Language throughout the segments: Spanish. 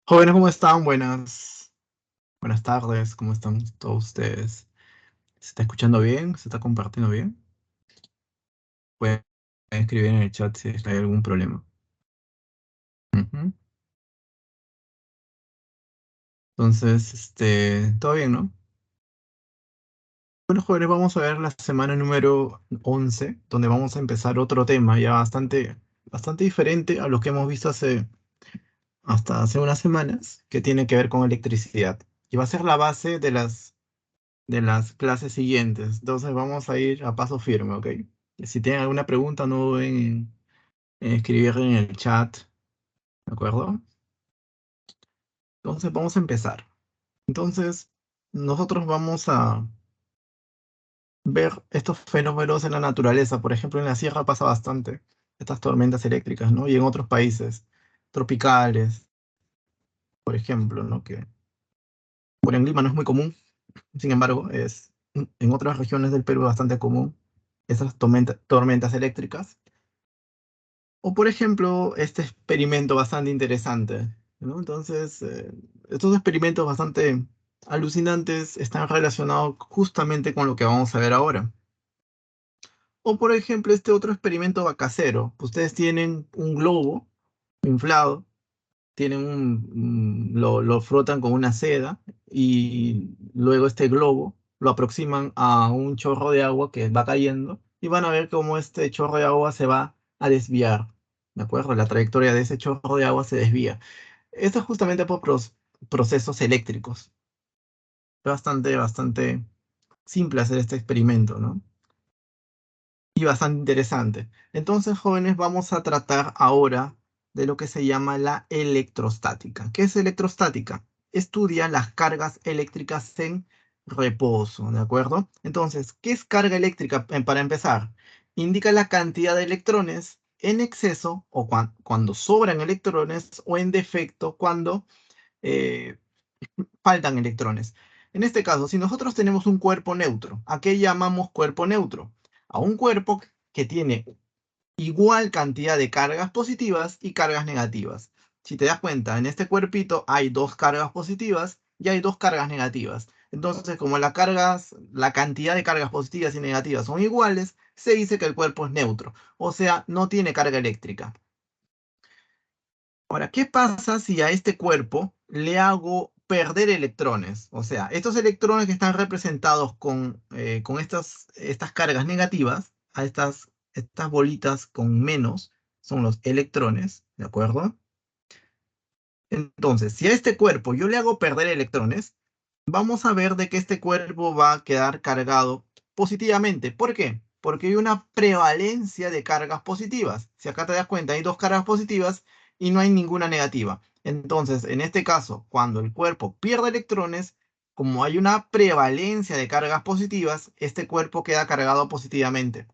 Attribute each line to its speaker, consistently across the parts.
Speaker 1: Jóvenes, ¿cómo están? Buenas tardes, ¿cómo están todos ustedes? ¿Se está escuchando bien? ¿Se está compartiendo bien? Pueden escribir en el chat si hay algún problema. Ujú. Entonces, todo bien, ¿no? Bueno, jóvenes, vamos a ver la semana número 11, donde vamos a empezar otro tema ya bastante diferente a lo que hemos visto hasta hace unas semanas, que tiene que ver con electricidad. Y va a ser la base de las clases siguientes. Entonces vamos a ir a paso firme, ¿ok? Si tienen alguna pregunta, no duden en escribir en el chat, ¿de acuerdo? Entonces vamos a empezar. Entonces, nosotros vamos a ver estos fenómenos en la naturaleza. Por ejemplo, en la sierra pasa bastante estas tormentas eléctricas, ¿no? Y en otros países tropicales, por ejemplo, ¿no? Que en Lima no es muy común. Sin embargo, en otras regiones del Perú bastante común esas tormentas eléctricas. O por ejemplo, este experimento bastante interesante, ¿no? Entonces, estos experimentos bastante alucinantes están relacionados justamente con lo que vamos a ver ahora. O por ejemplo, este otro experimento casero. Ustedes tienen un globo inflado, lo frotan con una seda y luego este globo lo aproximan a un chorro de agua que va cayendo y van a ver cómo este chorro de agua se va a desviar. ¿De acuerdo? La trayectoria de ese chorro de agua se desvía. Esto es justamente por procesos eléctricos. Es bastante simple hacer este experimento, ¿no? Y bastante interesante. Entonces, jóvenes, vamos a tratar ahora de lo que se llama la electrostática. ¿Qué es electrostática? Estudia las cargas eléctricas en reposo, ¿de acuerdo? Entonces, ¿qué es carga eléctrica? Para empezar, indica la cantidad de electrones en exceso o cuando sobran electrones o en defecto cuando eh, faltan electrones. En este caso, si nosotros tenemos un cuerpo neutro, ¿a qué llamamos cuerpo neutro? A un cuerpo que tiene igual cantidad de cargas positivas y cargas negativas. Si te das cuenta, en este cuerpito hay dos cargas positivas y hay dos cargas negativas. Entonces, como la cantidad de cargas positivas y negativas son iguales, se dice que el cuerpo es neutro, o sea, no tiene carga eléctrica. Ahora, ¿qué pasa si a este cuerpo le hago perder electrones? O sea, estos electrones que están representados con estas cargas negativas, a estas bolitas con menos, son los electrones, ¿de acuerdo? Entonces, si a este cuerpo yo le hago perder electrones, vamos a ver de que este cuerpo va a quedar cargado positivamente. ¿Por qué? Porque hay una prevalencia de cargas positivas. Si acá te das cuenta, hay dos cargas positivas y no hay ninguna negativa. Entonces, en este caso, cuando el cuerpo pierde electrones, como hay una prevalencia de cargas positivas, este cuerpo queda cargado positivamente.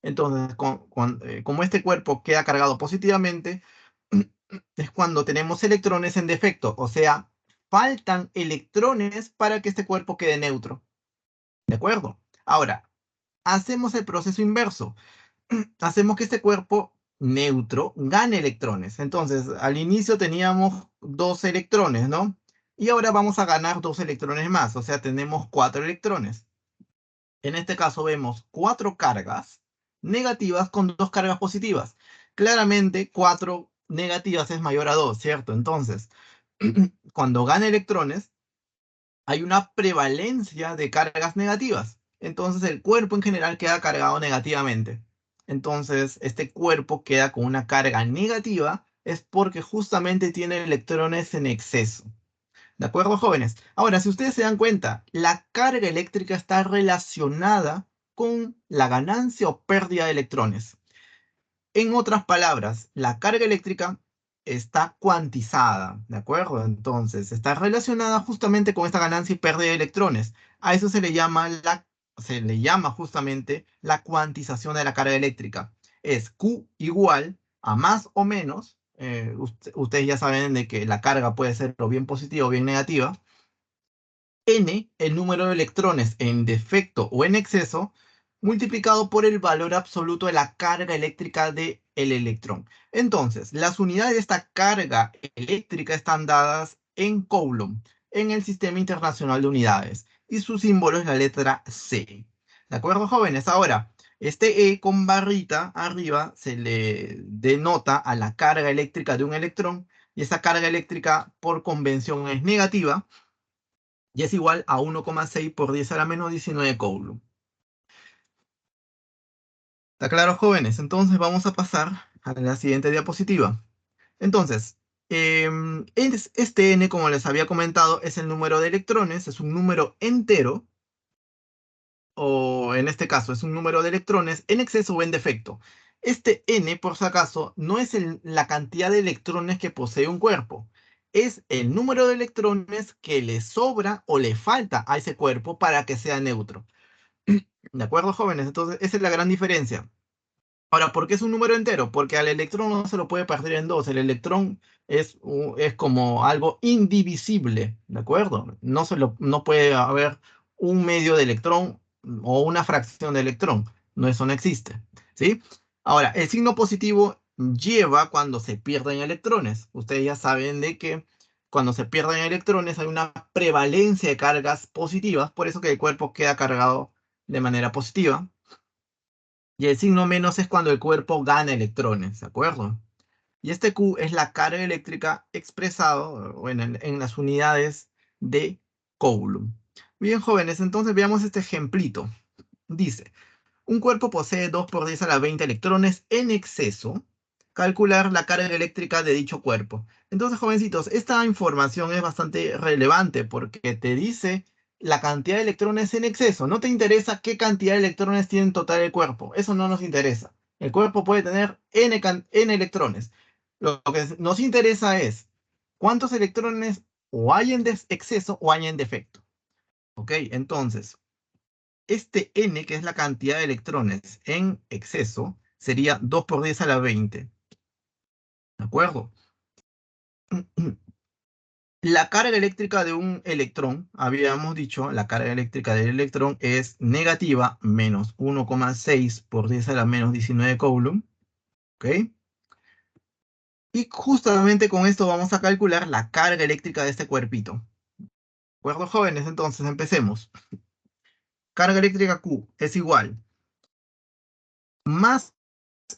Speaker 1: Entonces, como este cuerpo queda cargado positivamente, es cuando tenemos electrones en defecto, o sea, faltan electrones para que este cuerpo quede neutro. ¿De acuerdo? Ahora, hacemos el proceso inverso. Hacemos que este cuerpo neutro gane electrones. Entonces, al inicio teníamos dos electrones, ¿no? Y ahora vamos a ganar dos electrones más, o sea, tenemos cuatro electrones. En este caso vemos cuatro cargas negativas con dos cargas positivas. Claramente, cuatro negativas es mayor a dos, ¿cierto? Entonces, cuando gana electrones, hay una prevalencia de cargas negativas. Entonces, el cuerpo en general queda cargado negativamente. Entonces, este cuerpo queda con una carga negativa, es porque justamente tiene electrones en exceso. ¿De acuerdo, jóvenes? Ahora, si ustedes se dan cuenta, la carga eléctrica está relacionada con la ganancia o pérdida de electrones. En otras palabras, la carga eléctrica está cuantizada, ¿de acuerdo? Entonces, está relacionada justamente con esta ganancia y pérdida de electrones. A eso se le llama justamente la cuantización de la carga eléctrica. Es Q igual a más o menos, ustedes ya saben de que la carga puede ser o bien positiva o bien negativa, N, el número de electrones en defecto o en exceso, multiplicado por el valor absoluto de la carga eléctrica del electrón. Entonces, las unidades de esta carga eléctrica están dadas en Coulomb, en el Sistema Internacional de Unidades, y su símbolo es la letra C. ¿De acuerdo, jóvenes? Ahora, este E con barrita arriba se le denota a la carga eléctrica de un electrón, y esa carga eléctrica por convención es negativa, y es igual a 1,6 por 10 a la menos 19 Coulomb. ¿Está claro, jóvenes? Entonces vamos a pasar a la siguiente diapositiva. Entonces, este n, como les había comentado, es el número de electrones, es un número entero, o en este caso es un número de electrones en exceso o en defecto. Este n, por si acaso, no es la cantidad de electrones que posee un cuerpo, es el número de electrones que le sobra o le falta a ese cuerpo para que sea neutro. ¿De acuerdo, jóvenes? Entonces, esa es la gran diferencia. Ahora, ¿por qué es un número entero? Porque al electrón no se lo puede partir en dos. El electrón es como algo indivisible, ¿de acuerdo? No puede haber un medio de electrón o una fracción de electrón. No, eso no existe, ¿sí? Ahora, el signo positivo lleva cuando se pierden electrones. Ustedes ya saben de que cuando se pierden electrones hay una prevalencia de cargas positivas, por eso que el cuerpo queda cargado de manera positiva. Y el signo menos es cuando el cuerpo gana electrones, ¿de acuerdo? Y este Q es la carga eléctrica expresado en las unidades de Coulomb. Bien, jóvenes, entonces veamos este ejemplito. Dice, un cuerpo posee 2 por 10 a la 20 electrones en exceso. Calcular la carga eléctrica de dicho cuerpo. Entonces, jovencitos, esta información es bastante relevante porque te dice la cantidad de electrones en exceso. No te interesa qué cantidad de electrones tiene en total el cuerpo. Eso no nos interesa. El cuerpo puede tener n electrones. Lo que nos interesa es cuántos electrones o hay en exceso o hay en defecto. ¿Ok? Entonces, este n, que es la cantidad de electrones en exceso, sería 2 por 10 a la 20. ¿De acuerdo? La carga eléctrica de un electrón, habíamos dicho, la carga eléctrica del electrón es negativa menos 1,6 por 10 a la menos 19 Coulomb. ¿Ok? Y justamente con esto vamos a calcular la carga eléctrica de este cuerpito. ¿De acuerdo, jóvenes? Entonces empecemos. Carga eléctrica Q es igual más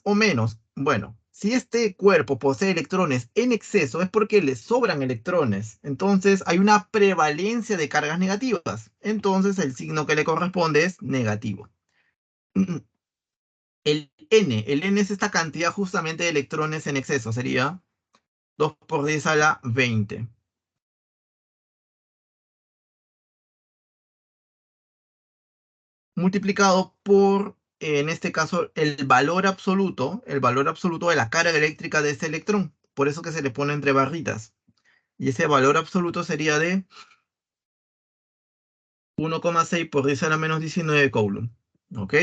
Speaker 1: o menos, bueno, si este cuerpo posee electrones en exceso es porque le sobran electrones. Entonces hay una prevalencia de cargas negativas. Entonces el signo que le corresponde es negativo. El N es esta cantidad justamente de electrones en exceso. Sería 2 por 10 a la 20. Multiplicado por, en este caso, el valor absoluto de la carga eléctrica de este electrón. Por eso que se le pone entre barritas. Y ese valor absoluto sería de 1,6 por 10 a la menos 19 Coulomb. ¿Ok?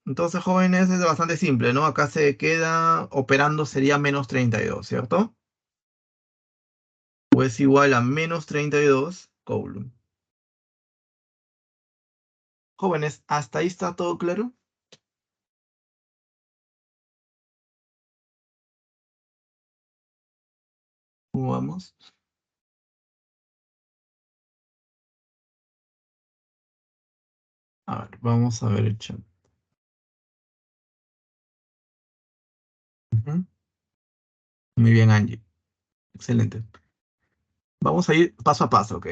Speaker 1: Entonces, jóvenes, es bastante simple, ¿no? Acá se queda operando, sería menos 32, ¿cierto? O es igual a menos 32 Coulomb. Jóvenes, ¿hasta ahí está todo claro? ¿Cómo vamos? A ver, vamos a ver el chat. Ujú. Muy bien, Angie. Excelente. Vamos a ir paso a paso, ¿ok?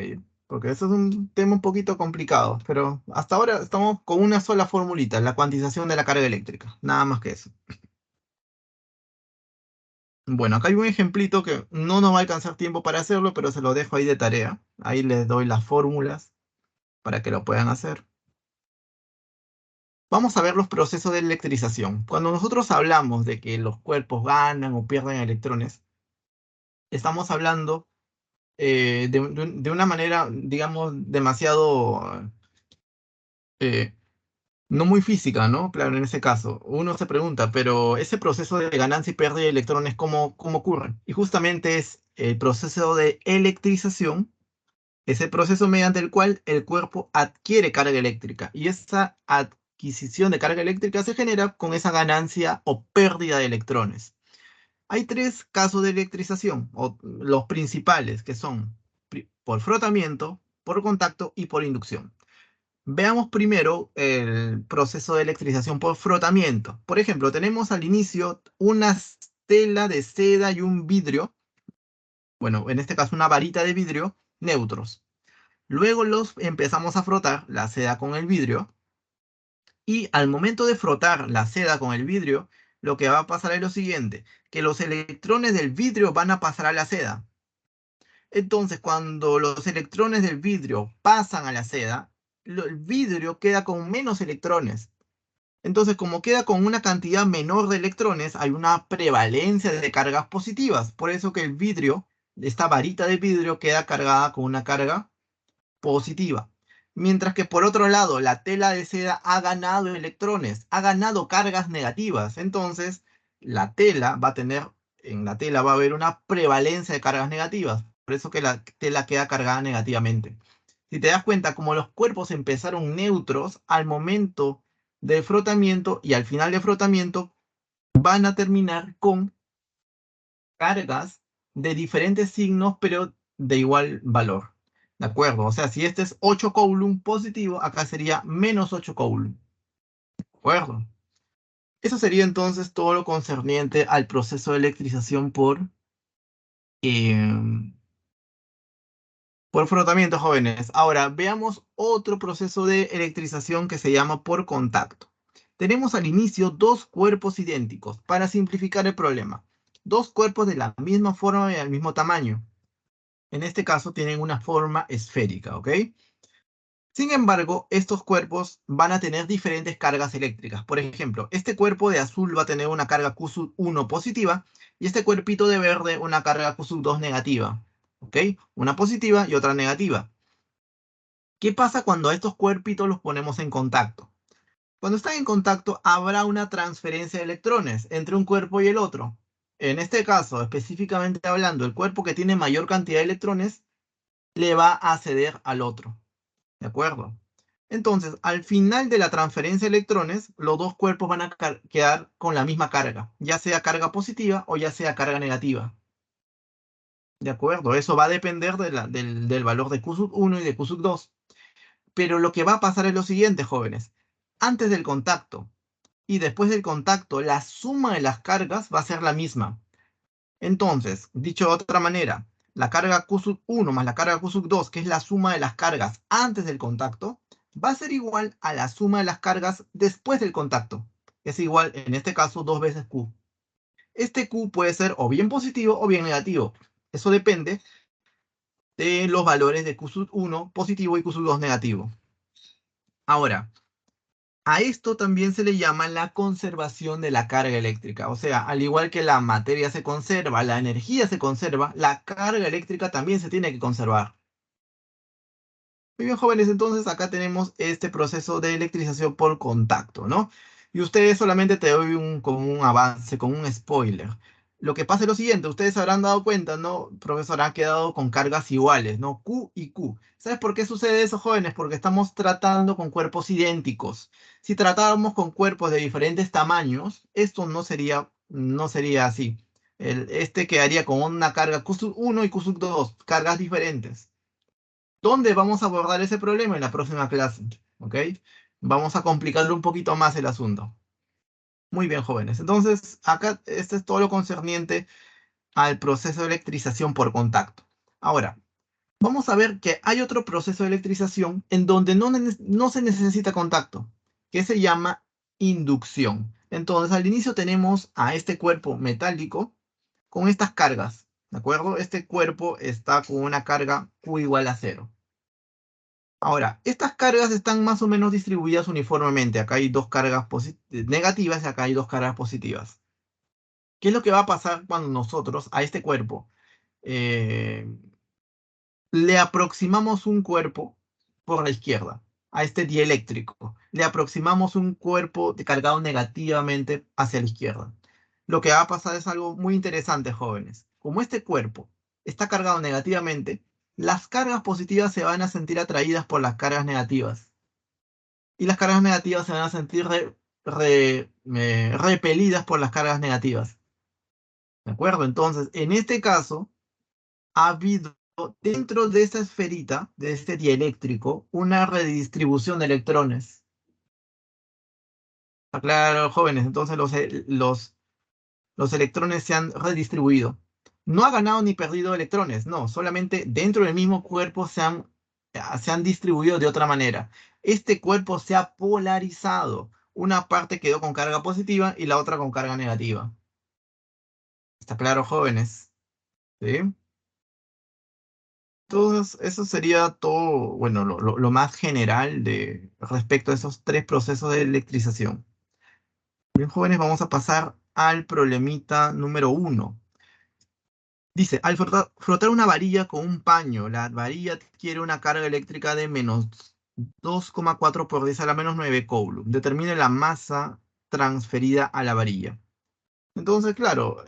Speaker 1: Porque eso es un tema un poquito complicado, pero hasta ahora estamos con una sola formulita, la cuantización de la carga eléctrica. Nada más que eso. Bueno, acá hay un ejemplito que no nos va a alcanzar tiempo para hacerlo, pero se lo dejo ahí de tarea. Ahí les doy las fórmulas para que lo puedan hacer. Vamos a ver los procesos de electrización. Cuando nosotros hablamos de que los cuerpos ganan o pierden electrones, estamos hablando de una manera, digamos, demasiado eh, no muy física, ¿no? Claro, en ese caso, uno se pregunta, pero ese proceso de ganancia y pérdida de electrones, ¿cómo ocurre? Y justamente es el proceso de electrización, es el proceso mediante el cual el cuerpo adquiere carga eléctrica. Y esa adquisición de carga eléctrica se genera con esa ganancia o pérdida de electrones. Hay tres casos de electrización, o los principales, que son por frotamiento, por contacto y por inducción. Veamos primero el proceso de electrización por frotamiento. Por ejemplo, tenemos al inicio una tela de seda y un vidrio, bueno, en este caso una varita de vidrio, neutros. Luego los empezamos a frotar, la seda con el vidrio, y al momento de frotar la seda con el vidrio, lo que va a pasar es lo siguiente, que los electrones del vidrio van a pasar a la seda. Entonces, cuando los electrones del vidrio pasan a la seda, el vidrio queda con menos electrones. Entonces, como queda con una cantidad menor de electrones, hay una prevalencia de cargas positivas. Por eso que el vidrio, esta varita de vidrio, queda cargada con una carga positiva. Mientras que por otro lado, la tela de seda ha ganado electrones, ha ganado cargas negativas. Entonces, en la tela va a haber una prevalencia de cargas negativas. Por eso que la tela queda cargada negativamente. Si te das cuenta, como los cuerpos empezaron neutros al momento del frotamiento y al final del frotamiento, van a terminar con cargas de diferentes signos, pero de igual valor. ¿De acuerdo? O sea, si este es 8 coulomb positivo, acá sería menos 8 coulomb. ¿De acuerdo? Eso sería entonces todo lo concerniente al proceso de electrización eh, por frotamiento, jóvenes. Ahora, veamos otro proceso de electrización que se llama por contacto. Tenemos al inicio dos cuerpos idénticos, para simplificar el problema. Dos cuerpos de la misma forma y del mismo tamaño. En este caso tienen una forma esférica, ¿ok? Sin embargo, estos cuerpos van a tener diferentes cargas eléctricas. Por ejemplo, este cuerpo de azul va a tener una carga Q1 positiva y este cuerpito de verde una carga Q2 negativa. ¿Ok? Una positiva y otra negativa. ¿Qué pasa cuando a estos cuerpitos los ponemos en contacto? Cuando están en contacto habrá una transferencia de electrones entre un cuerpo y el otro. En este caso, específicamente hablando, el cuerpo que tiene mayor cantidad de electrones le va a ceder al otro. ¿De acuerdo? Entonces, al final de la transferencia de electrones, los dos cuerpos van a quedar con la misma carga, ya sea carga positiva o ya sea carga negativa. ¿De acuerdo? Eso va a depender del valor de Q1 y de Q2. Pero lo que va a pasar es lo siguiente, jóvenes. Antes del contacto y después del contacto, la suma de las cargas va a ser la misma. Entonces, dicho de otra manera, la carga Q1 más la carga Q2, que es la suma de las cargas antes del contacto, va a ser igual a la suma de las cargas después del contacto. Es igual, en este caso, 2 veces Q. Este Q puede ser o bien positivo o bien negativo. Eso depende de los valores de Q1 positivo y Q2 negativo. Ahora, a esto también se le llama la conservación de la carga eléctrica. O sea, al igual que la materia se conserva, la energía se conserva, la carga eléctrica también se tiene que conservar. Muy bien, jóvenes, entonces acá tenemos este proceso de electrización por contacto, ¿no? Y ustedes solamente te doy como un avance, como un spoiler. Lo que pasa es lo siguiente, ustedes se habrán dado cuenta, ¿no? Profesor, han quedado con cargas iguales, ¿no? Q y Q. ¿Sabes por qué sucede eso, jóvenes? Porque estamos tratando con cuerpos idénticos. Si tratáramos con cuerpos de diferentes tamaños, esto no sería así. Este quedaría con una carga Q1 y Q2, cargas diferentes. ¿Dónde vamos a abordar ese problema? En la próxima clase, ¿ok? Vamos a complicarle un poquito más el asunto. Muy bien, jóvenes. Entonces, acá este es todo lo concerniente al proceso de electrización por contacto. Ahora, vamos a ver que hay otro proceso de electrización en donde no se necesita contacto, que se llama inducción. Entonces, al inicio tenemos a este cuerpo metálico con estas cargas, ¿de acuerdo? Este cuerpo está con una carga Q igual a 0. Ahora, estas cargas están más o menos distribuidas uniformemente. Acá hay dos cargas negativas y acá hay dos cargas positivas. ¿Qué es lo que va a pasar cuando nosotros a este cuerpo eh, le aproximamos un cuerpo por la izquierda, a este dieléctrico? Le aproximamos un cuerpo cargado negativamente hacia la izquierda. Lo que va a pasar es algo muy interesante, jóvenes. Como este cuerpo está cargado negativamente, las cargas positivas se van a sentir atraídas por las cargas negativas. y las cargas negativas se van a sentir repelidas por las cargas negativas. ¿De acuerdo? Entonces, en este caso, ha habido dentro de esta esferita, de este dieléctrico, una redistribución de electrones. ¿Está claro, jóvenes? Entonces, los electrones se han redistribuido. No ha ganado ni perdido electrones, no, solamente dentro del mismo cuerpo se han distribuido de otra manera. Este cuerpo se ha polarizado. Una parte quedó con carga positiva y la otra con carga negativa. ¿Está claro, jóvenes? ¿Sí? Entonces, eso sería todo, bueno, lo más general de respecto a esos tres procesos de electrización. Bien, jóvenes, vamos a pasar al problemita número 1. Dice, al frotar una varilla con un paño, la varilla adquiere una carga eléctrica de menos 2,4 por 10 a la menos 9 coulomb. Determine la masa transferida a la varilla. Entonces, claro,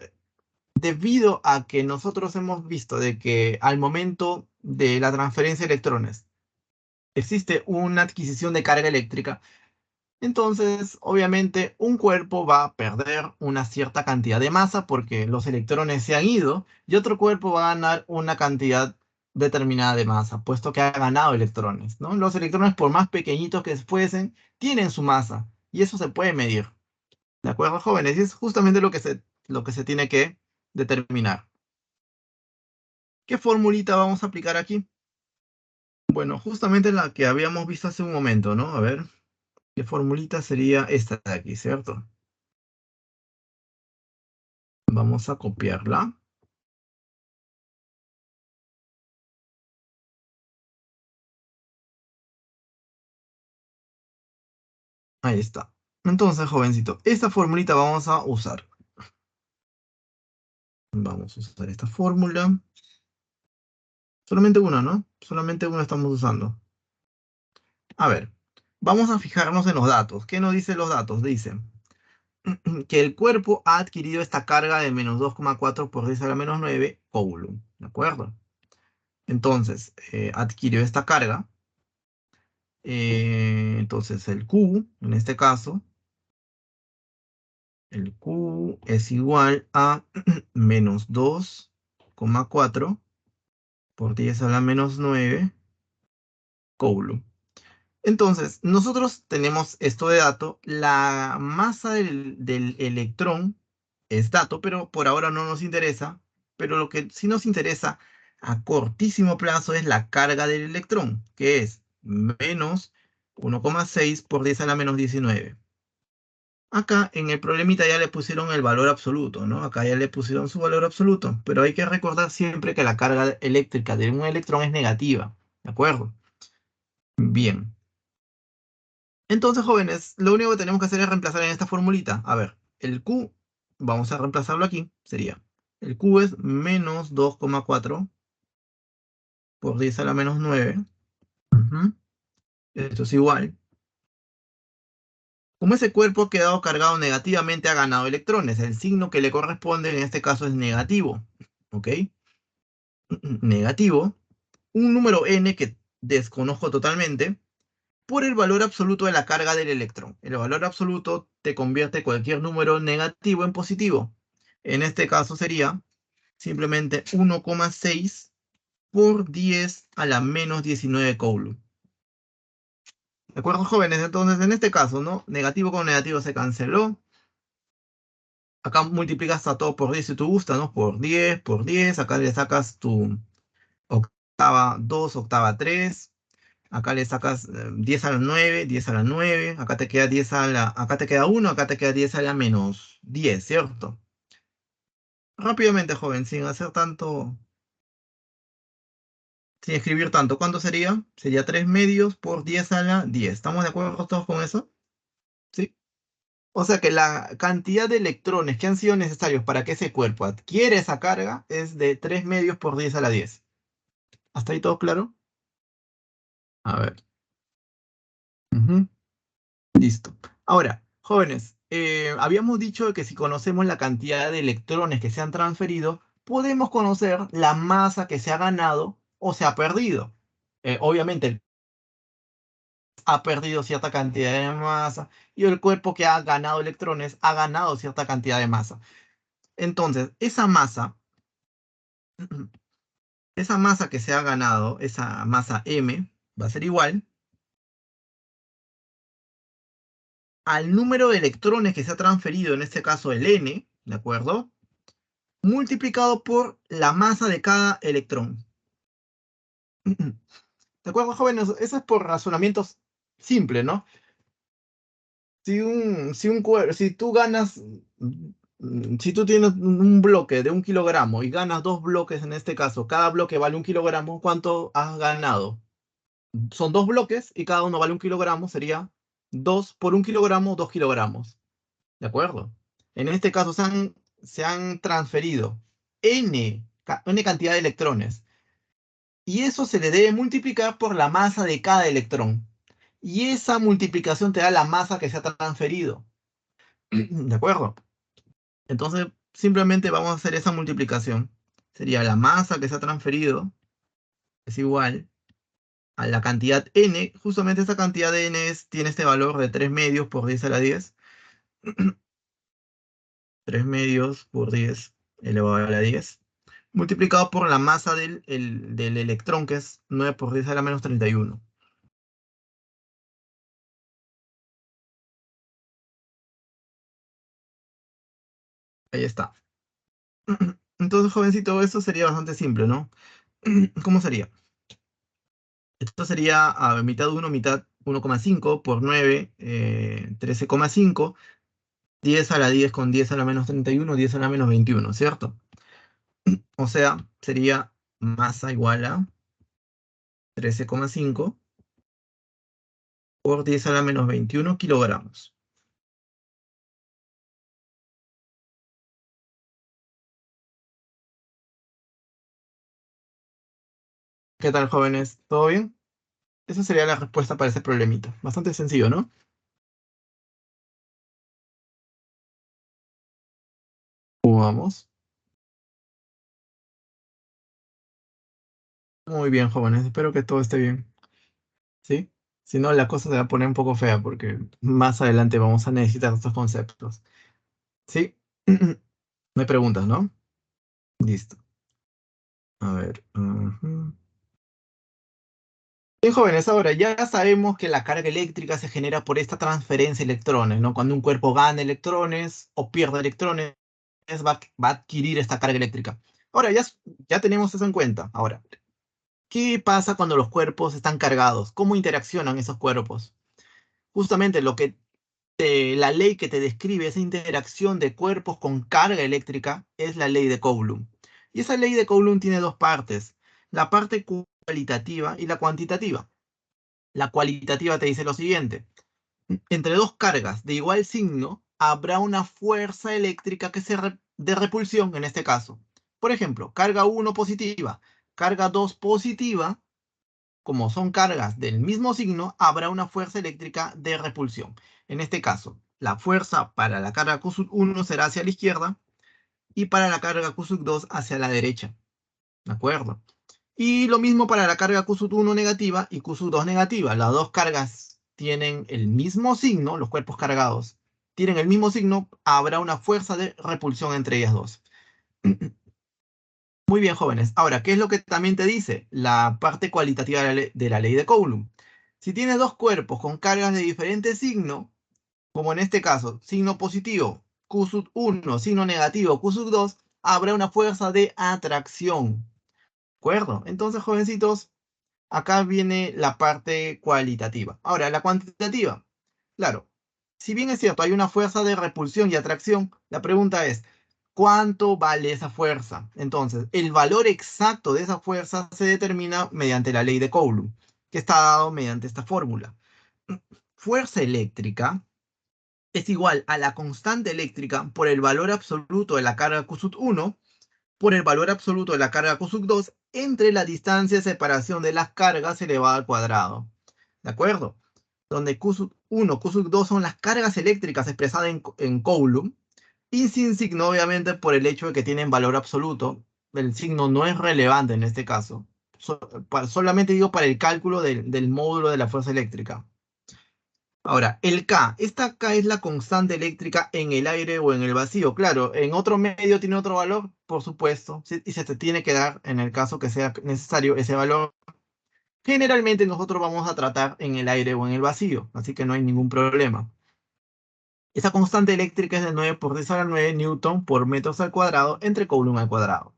Speaker 1: debido a que nosotros hemos visto de que al momento de la transferencia de electrones existe una adquisición de carga eléctrica, entonces, obviamente, un cuerpo va a perder una cierta cantidad de masa porque los electrones se han ido y otro cuerpo va a ganar una cantidad determinada de masa, puesto que ha ganado electrones, ¿no? Los electrones, por más pequeñitos que fuesen, tienen su masa y eso se puede medir. ¿De acuerdo, jóvenes? Y es justamente lo que se tiene que determinar. ¿Qué formulita vamos a aplicar aquí? Bueno, justamente la que habíamos visto hace un momento, ¿no? A ver, ¿qué formulita sería esta de aquí, cierto? Vamos a copiarla. Ahí está. Entonces, jovencito, esta formulita vamos a usar. Vamos a usar esta fórmula. Solamente una, ¿no? Solamente una estamos usando. A ver, vamos a fijarnos en los datos. ¿Qué nos dicen los datos? Dicen que el cuerpo ha adquirido esta carga de menos 2,4 por 10 a la menos 9 coulomb. ¿De acuerdo? Entonces, adquirió esta carga. Entonces, el Q, en este caso, el Q es igual a menos 2,4 por 10 a la menos 9 coulomb. Entonces, nosotros tenemos esto de dato. La masa del electrón es dato, pero por ahora no nos interesa. Pero lo que sí nos interesa a cortísimo plazo es la carga del electrón, que es menos 1,6 por 10 a la menos 19. Acá en el problemita ya le pusieron el valor absoluto, ¿no? Acá ya le pusieron su valor absoluto, pero hay que recordar siempre que la carga eléctrica de un electrón es negativa, ¿de acuerdo? Bien. Entonces, jóvenes, lo único que tenemos que hacer es reemplazar en esta formulita. A ver, el Q, vamos a reemplazarlo aquí, sería, el Q es menos 2,4 por 10 a la menos 9. Ujú. Esto es igual. Como ese cuerpo ha quedado cargado negativamente, ha ganado electrones. El signo que le corresponde en este caso es negativo. ¿Ok? Negativo. Un número n que desconozco totalmente por el valor absoluto de la carga del electrón. El valor absoluto te convierte cualquier número negativo en positivo. En este caso sería simplemente 1,6 por 10 a la menos 19 coulomb. ¿De acuerdo, jóvenes? Entonces, en este caso, ¿no? Negativo con negativo se canceló. Acá multiplicas a todo por 10 si tú gusta, ¿no? Por 10, por 10. Acá le sacas tu octava 2, octava 3. Acá le sacas 10 a la 9, 10 a la 9. Acá te queda 10 a la... Acá te queda 1, acá te queda 10 a la menos 10, ¿cierto? Rápidamente, joven, sin hacer tanto... Sin escribir tanto. ¿Cuánto sería? Sería 3 medios por 10 a la 10. ¿Estamos de acuerdo todos con eso? Sí. O sea que la cantidad de electrones que han sido necesarios para que ese cuerpo adquiera esa carga es de 3 medios por 10 a la 10. ¿Hasta ahí todo claro? A ver. Ujú. Listo. Ahora, jóvenes, habíamos dicho que si conocemos la cantidad de electrones que se han transferido, podemos conocer la masa que se ha ganado o se ha perdido. Obviamente, ha perdido cierta cantidad de masa, y el cuerpo que ha ganado electrones ha ganado cierta cantidad de masa. Entonces, esa masa que se ha ganado, esa masa M, va a ser igual al número de electrones que se ha transferido, en este caso el N, ¿de acuerdo? Multiplicado por la masa de cada electrón. ¿De acuerdo, jóvenes? Eso es por razonamientos simples, ¿no? Si tú ganas, si tú tienes un bloque de 1 kilogramo y ganas dos bloques en este caso, cada bloque vale 1 kilogramo, ¿cuánto has ganado? Son dos bloques y cada uno vale 1 kilogramo, sería 2 por 1 kilogramo, 2 kilogramos. ¿De acuerdo? En este caso se han transferido n cantidad de electrones, y eso se le debe multiplicar por la masa de cada electrón. Y esa multiplicación te da la masa que se ha transferido. ¿De acuerdo? Entonces, simplemente vamos a hacer esa multiplicación. Sería la masa que se ha transferido es igual a la cantidad n. Justamente esta cantidad de n tiene este valor de 3 medios por 10 a la 10. 3 medios por 10 elevado a la 10. Multiplicado por la masa del electrón, que es 9 por 10 a la menos 31. Ahí está. Entonces, jovencito, esto sería bastante simple, ¿no? ¿Cómo sería? Esto sería a mitad 1, mitad 1,5 por 9, 13,5, 10 a la 10 con 10 a la menos 31, 10 a la menos 21, ¿cierto? O sea, sería masa igual a 13,5 por 10 a la menos 21 kilogramos. ¿Qué tal, jóvenes? ¿Todo bien? Esa sería la respuesta para ese problemita. Bastante sencillo, ¿no? Vamos. Muy bien, jóvenes. Espero que todo esté bien. ¿Sí? Si no, la cosa se va a poner un poco fea porque más adelante vamos a necesitar estos conceptos. ¿Sí? No hay preguntas, ¿no? Listo. A ver. Bien, jóvenes, ahora ya sabemos que la carga eléctrica se genera por esta transferencia de electrones, ¿no? Cuando un cuerpo gana electrones o pierde electrones, va a adquirir esta carga eléctrica. Ahora, ya tenemos eso en cuenta. Ahora, ¿qué pasa cuando los cuerpos están cargados? ¿Cómo interaccionan esos cuerpos? Justamente la ley que te describe esa interacción de cuerpos con carga eléctrica es la ley de Coulomb. Y esa ley de Coulomb tiene dos partes, la parte cualitativa y la cuantitativa. La cualitativa te dice lo siguiente: entre dos cargas de igual signo habrá una fuerza eléctrica de repulsión en este caso. Por ejemplo, carga 1 positiva, carga 2 positiva, como son cargas del mismo signo, habrá una fuerza eléctrica de repulsión. En este caso, la fuerza para la carga Q1 será hacia la izquierda y para la carga Q2 hacia la derecha. ¿De acuerdo? Y lo mismo para la carga Q1 negativa y Q2 negativa. Las dos cargas tienen el mismo signo, los cuerpos cargados tienen el mismo signo, habrá una fuerza de repulsión entre ellas dos. Muy bien, jóvenes. Ahora, ¿qué es lo que también te dice la parte cualitativa de la ley de Coulomb? Si tienes dos cuerpos con cargas de diferente signo, como en este caso, signo positivo, Q sub 1, signo negativo, Q sub 2, habrá una fuerza de atracción. ¿De acuerdo? Entonces, jovencitos, acá viene la parte cualitativa. Ahora, la cuantitativa. Claro, si bien es cierto, hay una fuerza de repulsión y atracción, la pregunta es, ¿cuánto vale esa fuerza? Entonces, el valor exacto de esa fuerza se determina mediante la ley de Coulomb, que está dado mediante esta fórmula. Fuerza eléctrica es igual a la constante eléctrica por el valor absoluto de la carga Q sub 1 por el valor absoluto de la carga Q sub 2 entre la distancia de separación de las cargas elevada al cuadrado. ¿De acuerdo? Donde Q sub 1, Q sub 2 son las cargas eléctricas expresadas en Coulomb, y sin signo, obviamente, por el hecho de que tienen valor absoluto. El signo no es relevante en este caso. Solamente digo para el cálculo del módulo de la fuerza eléctrica. Ahora, el K. Esta K es la constante eléctrica en el aire o en el vacío. Claro, en otro medio tiene otro valor, por supuesto, y se te tiene que dar en el caso que sea necesario ese valor. Generalmente nosotros vamos a tratar en el aire o en el vacío, así que no hay ningún problema. Esa constante eléctrica es de 9 por 10 a la 9 newton por metros al cuadrado entre coulomb al cuadrado.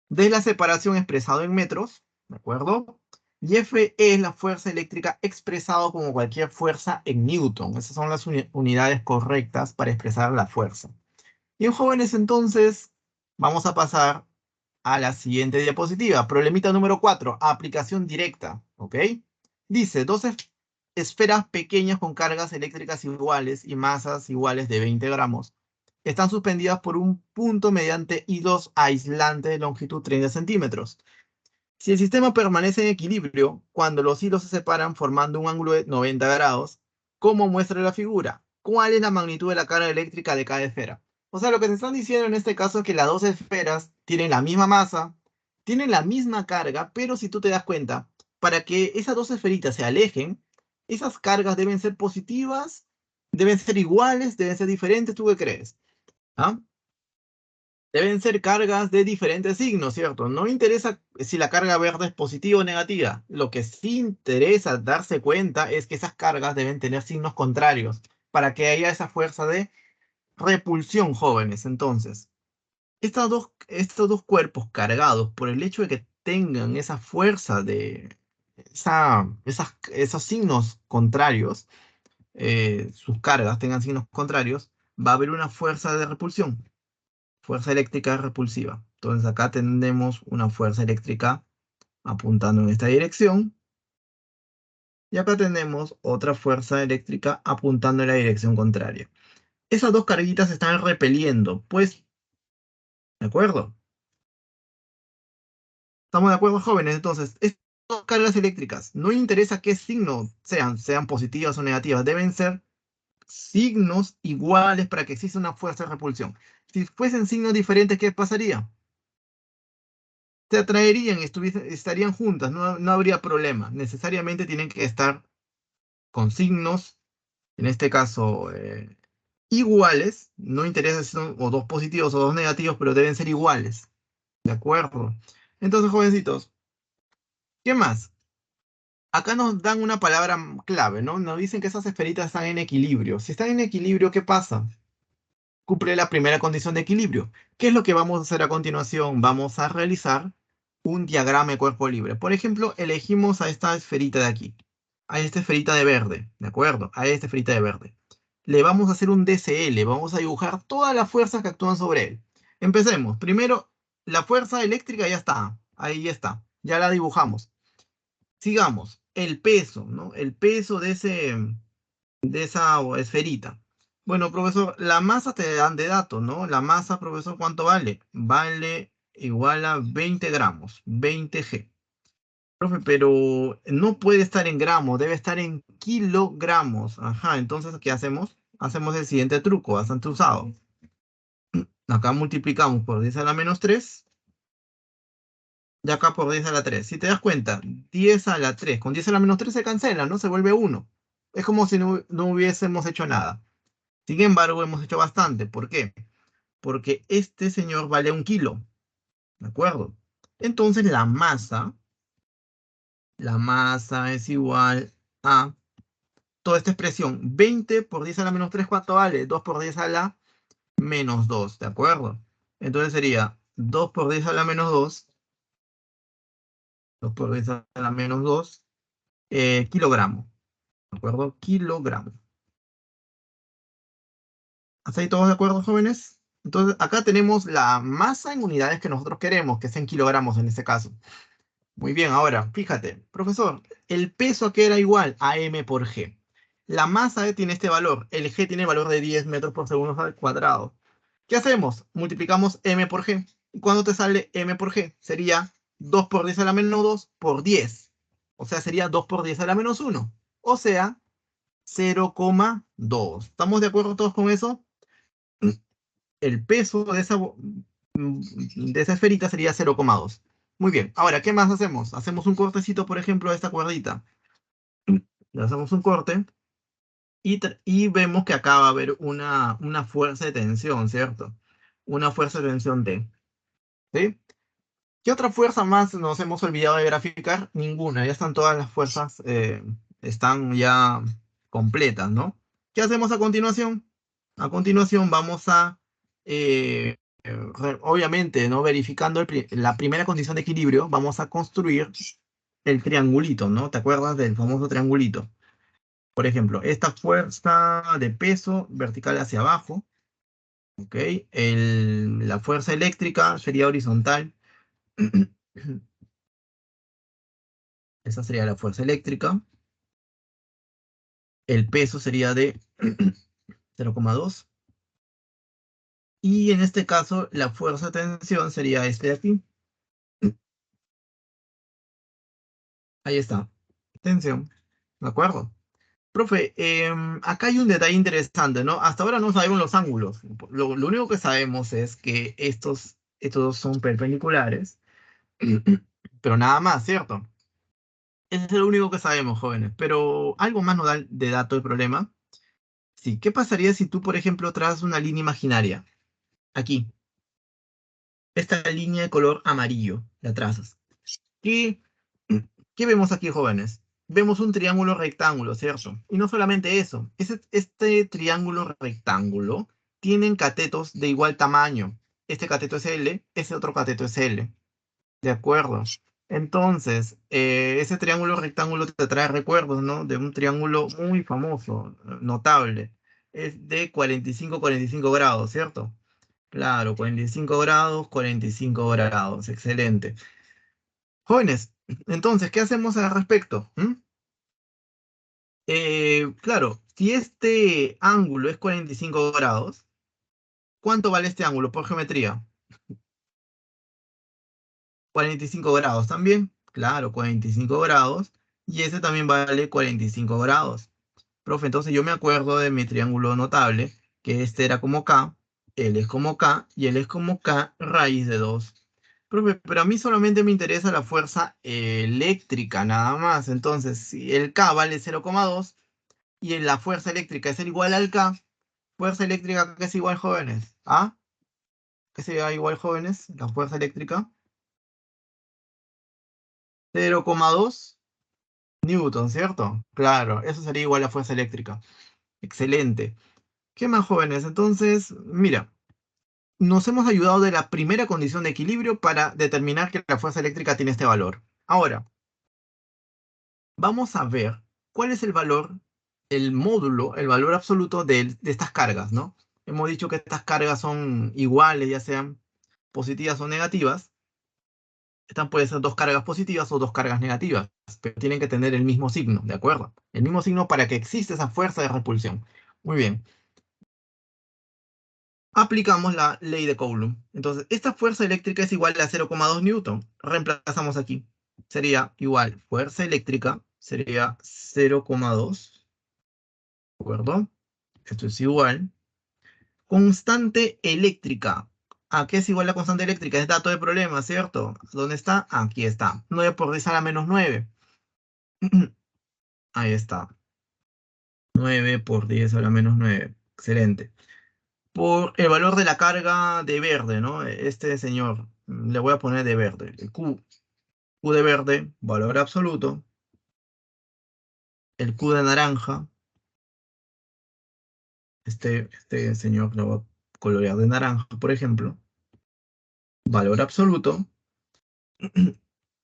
Speaker 1: De la separación expresado en metros, ¿de acuerdo? Y F es la fuerza eléctrica expresado como cualquier fuerza en newton. Esas son las unidades correctas para expresar la fuerza. Bien, jóvenes, entonces vamos a pasar a la siguiente diapositiva. Problemita número 4, aplicación directa, ¿ok? Dice, dos esferas pequeñas con cargas eléctricas iguales y masas iguales de 20 gramos están suspendidas por un punto mediante hilos aislantes de longitud 30 centímetros. Si el sistema permanece en equilibrio cuando los hilos se separan formando un ángulo de 90 grados, como muestra la figura, ¿cuál es la magnitud de la carga eléctrica de cada esfera? O sea, lo que te están diciendo en este caso es que las dos esferas tienen la misma masa, tienen la misma carga, pero si tú te das cuenta, para que esas dos esferitas se alejen, esas cargas deben ser positivas, deben ser iguales, deben ser diferentes. ¿Tú qué crees? ¿Ah? Deben ser cargas de diferentes signos, ¿cierto? No interesa si la carga verde es positiva o negativa. Lo que sí interesa darse cuenta es que esas cargas deben tener signos contrarios para que haya esa fuerza de repulsión, jóvenes. Entonces, estos dos cuerpos cargados, por el hecho de que tengan esa fuerza de esos signos contrarios, sus cargas tengan signos contrarios, va a haber una fuerza de repulsión. Fuerza eléctrica repulsiva. Entonces acá tenemos una fuerza eléctrica apuntando en esta dirección. Y acá tenemos otra fuerza eléctrica apuntando en la dirección contraria. Esas dos carguitas se están repeliendo. Pues, ¿de acuerdo? ¿Estamos de acuerdo, jóvenes? Entonces, estas dos cargas eléctricas, no interesa qué signo sean positivas o negativas, deben ser signos iguales para que exista una fuerza de repulsión. Si fuesen signos diferentes, ¿qué pasaría? Se atraerían y estarían juntas, no habría problema. Necesariamente tienen que estar con signos, en este caso, iguales. No interesa si son o dos positivos o dos negativos, pero deben ser iguales. ¿De acuerdo? Entonces, jovencitos, ¿qué más? Acá nos dan una palabra clave, ¿no? Nos dicen que esas esferitas están en equilibrio. Si están en equilibrio, ¿qué pasa? Cumple la primera condición de equilibrio. ¿Qué es lo que vamos a hacer a continuación? Vamos a realizar un diagrama de cuerpo libre. Por ejemplo, elegimos a esta esferita de aquí, a esta esferita de verde, ¿de acuerdo? A esta esferita de verde. Le vamos a hacer un DCL, vamos a dibujar todas las fuerzas que actúan sobre él. Empecemos. Primero, la fuerza eléctrica ya está, ahí ya está, ya la dibujamos. Sigamos, el peso, ¿no? El peso de esa esferita. Bueno, profesor, la masa te dan de datos, ¿no? La masa, profesor, ¿cuánto vale? Vale igual a 20 gramos, 20 G. Profe, pero no puede estar en gramos, debe estar en kilogramos. Ajá, entonces, ¿qué hacemos? Hacemos el siguiente truco, bastante usado. Acá multiplicamos por 10 a la menos 3 y acá por 10 a la 3. Si te das cuenta, 10 a la 3 con 10 a la menos 3 se cancela, ¿no? Se vuelve 1. Es como si no hubiésemos hecho nada. Sin embargo, hemos hecho bastante. ¿Por qué? Porque este señor vale 1 kilo. ¿De acuerdo? Entonces la masa es igual a toda esta expresión. 20 por 10 a la menos 3, ¿cuánto vale? 2 por 10 a la menos 2. ¿De acuerdo? Entonces sería 2 por 10 a la menos 2. 2 por 10 a la menos 2. Kilogramo. ¿De acuerdo? Kilogramo. ¿Hasta ahí todos de acuerdo, jóvenes? Entonces, acá tenemos la masa en unidades que nosotros queremos, que es en kilogramos en este caso. Muy bien, ahora, fíjate, profesor, el peso aquí era igual a m por g. La masa tiene este valor, el g tiene el valor de 10 metros por segundo al cuadrado. ¿Qué hacemos? Multiplicamos m por g. ¿Y cuánto te sale m por g? Sería 2 por 10 a la menos 2 por 10. O sea, sería 2 por 10 a la menos 1. O sea, 0,2. ¿Estamos de acuerdo todos con eso? El peso de esa esferita sería 0,2. Muy bien, ahora, ¿qué más hacemos? Hacemos un cortecito, por ejemplo, a esta cuerdita. Le hacemos un corte Y vemos que acá va a haber una fuerza de tensión, ¿cierto? Una fuerza de tensión T, ¿sí? ¿Qué otra fuerza más nos hemos olvidado de graficar? Ninguna, ya están todas las fuerzas, están ya completas, ¿no? ¿Qué hacemos a continuación? A continuación vamos a, obviamente, ¿no? Verificando la primera condición de equilibrio, vamos a construir el triangulito, ¿no? ¿Te acuerdas del famoso triangulito? Por ejemplo, esta fuerza de peso vertical hacia abajo, ¿ok? La fuerza eléctrica sería horizontal. Esa sería la fuerza eléctrica. El peso sería de 0,2. Y en este caso, la fuerza de tensión sería este de aquí. Ahí está. Tensión. ¿De acuerdo? Profe, acá hay un detalle interesante, ¿no? Hasta ahora no sabemos los ángulos. Lo único que sabemos es que estos dos son perpendiculares, pero nada más, ¿cierto? Eso es lo único que sabemos, jóvenes. Pero algo más nos da de dato el problema. Sí, ¿qué pasaría si tú, por ejemplo, trazas una línea imaginaria? Aquí, esta línea de color amarillo, la trazas. ¿Qué, qué vemos aquí, jóvenes? Vemos un triángulo rectángulo, ¿cierto? Y no solamente eso, este triángulo rectángulo tienen catetos de igual tamaño. Este cateto es L, ese otro cateto es L. De acuerdo. Entonces, ese triángulo rectángulo te trae recuerdos, ¿no? De un triángulo muy famoso, notable. Es de 45 grados, ¿cierto? Claro, 45 grados, 45 grados. Excelente. Jóvenes, entonces, ¿qué hacemos al respecto? Claro, si este ángulo es 45 grados, ¿cuánto vale este ángulo por geometría? 45 grados también. Claro, 45 grados. Y ese también vale 45 grados. Profe, entonces yo me acuerdo de mi triángulo notable, que este era como K, L es como K, y L es como K raíz de 2. Profe, pero a mí solamente me interesa la fuerza eléctrica, nada más. Entonces, si el K vale 0,2 y en la fuerza eléctrica es igual al K, fuerza eléctrica que es igual, jóvenes. ¿Ah? ¿Qué sería igual, jóvenes? La fuerza eléctrica. 0,2 Newton, ¿cierto? Claro, eso sería igual a fuerza eléctrica. Excelente. ¿Qué más, jóvenes? Entonces, mira, nos hemos ayudado de la primera condición de equilibrio para determinar que la fuerza eléctrica tiene este valor. Ahora, vamos a ver cuál es el valor, el módulo, el valor absoluto de estas cargas, ¿no? Hemos dicho que estas cargas son iguales, ya sean positivas o negativas. Estas pueden ser dos cargas positivas o dos cargas negativas, pero tienen que tener el mismo signo, ¿de acuerdo? El mismo signo para que exista esa fuerza de repulsión. Muy bien. Aplicamos la ley de Coulomb. Entonces, esta fuerza eléctrica es igual a 0,2 newton. Reemplazamos aquí. Sería igual, fuerza eléctrica sería 0,2, ¿de acuerdo? Esto es igual. Constante eléctrica. ¿A qué es igual la constante eléctrica? Es dato de problema, ¿cierto? ¿Dónde está? Aquí está. 9 por 10 a la menos 9. Ahí está. 9 por 10 a la menos 9. Excelente. Por el valor de la carga de verde, ¿no? Este señor, le voy a poner de verde. El Q de verde, valor absoluto. El Q de naranja, este señor lo voy a colorear de naranja, por ejemplo. Valor absoluto.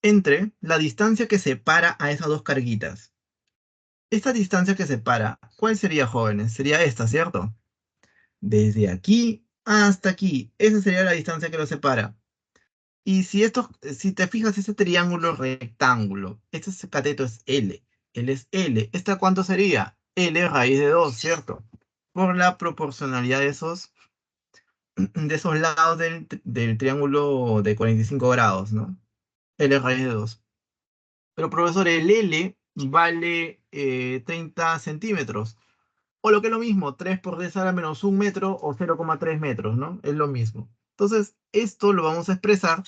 Speaker 1: Entre la distancia que separa a esas dos carguitas. Esta distancia que separa, ¿cuál sería, jóvenes? Sería esta, ¿cierto? Desde aquí hasta aquí. Esa sería la distancia que los separa. Y si te fijas, ese triángulo rectángulo, este cateto es L. L es L. ¿Esta cuánto sería? L raíz de 2, ¿cierto? Por la proporcionalidad de esos lados del triángulo de 45 grados, ¿no? L raíz de 2. Pero, profesor, el L vale 30 centímetros. O lo que es lo mismo, 3 por 10 a la menos 1 metro o 0,3 metros, ¿no? Es lo mismo. Entonces, esto lo vamos a expresar.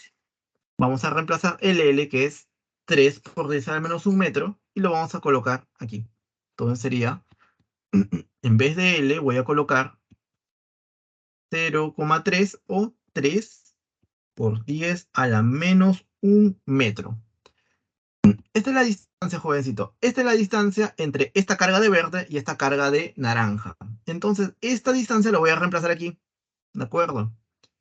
Speaker 1: Vamos a reemplazar el L, que es 3 por 10 a la menos 1 metro, y lo vamos a colocar aquí. Entonces sería En vez de L voy a colocar 0,3 o 3 por 10 a la menos 1 metro. Esta es la distancia, jovencito. Esta es la distancia entre esta carga de verde y esta carga de naranja. Entonces, esta distancia la voy a reemplazar aquí. ¿De acuerdo?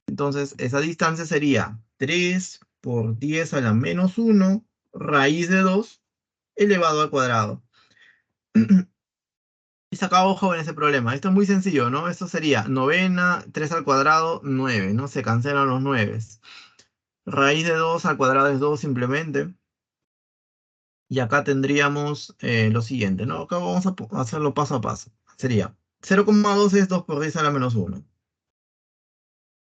Speaker 1: Entonces, esa distancia sería 3 por 10 a la menos 1 raíz de 2 elevado al cuadrado. Y se acabó, joven, ese problema. Esto es muy sencillo, ¿no? Esto sería novena, 3 al cuadrado, 9, ¿no? Se cancelan los 9. Raíz de 2 al cuadrado es 2 simplemente. Y acá tendríamos lo siguiente, ¿no? Acá vamos a hacerlo paso a paso. Sería 0,2 es 2 por 10 a la menos 1.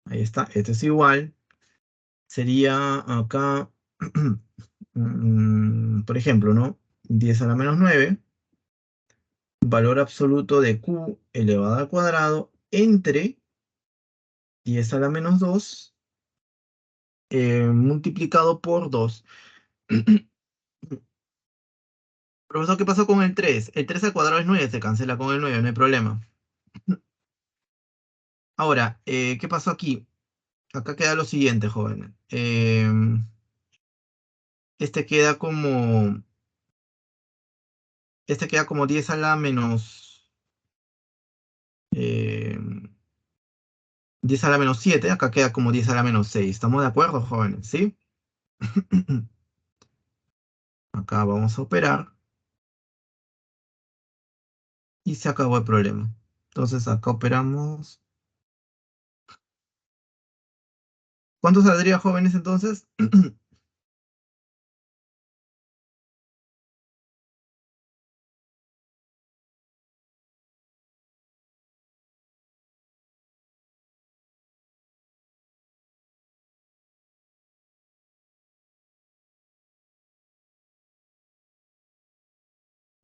Speaker 1: Ahí está, esto es igual. Sería acá, por ejemplo, ¿no? 10 a la menos 9, valor absoluto de Q elevado al cuadrado entre 10 a la menos 2 multiplicado por 2. Profesor, ¿qué pasó con el 3? El 3 al cuadrado es 9, se cancela con el 9, no hay problema. Ahora, ¿qué pasó aquí? Acá queda lo siguiente, jóvenes. Este queda como. Este queda como 10 a la menos. eh, 10 a la menos 7. Acá queda como 10 a la menos 6. ¿Estamos de acuerdo, jóvenes? ¿Sí? Acá vamos a operar. Y se acabó el problema. Entonces acá operamos. ¿Cuánto saldría, jóvenes, entonces?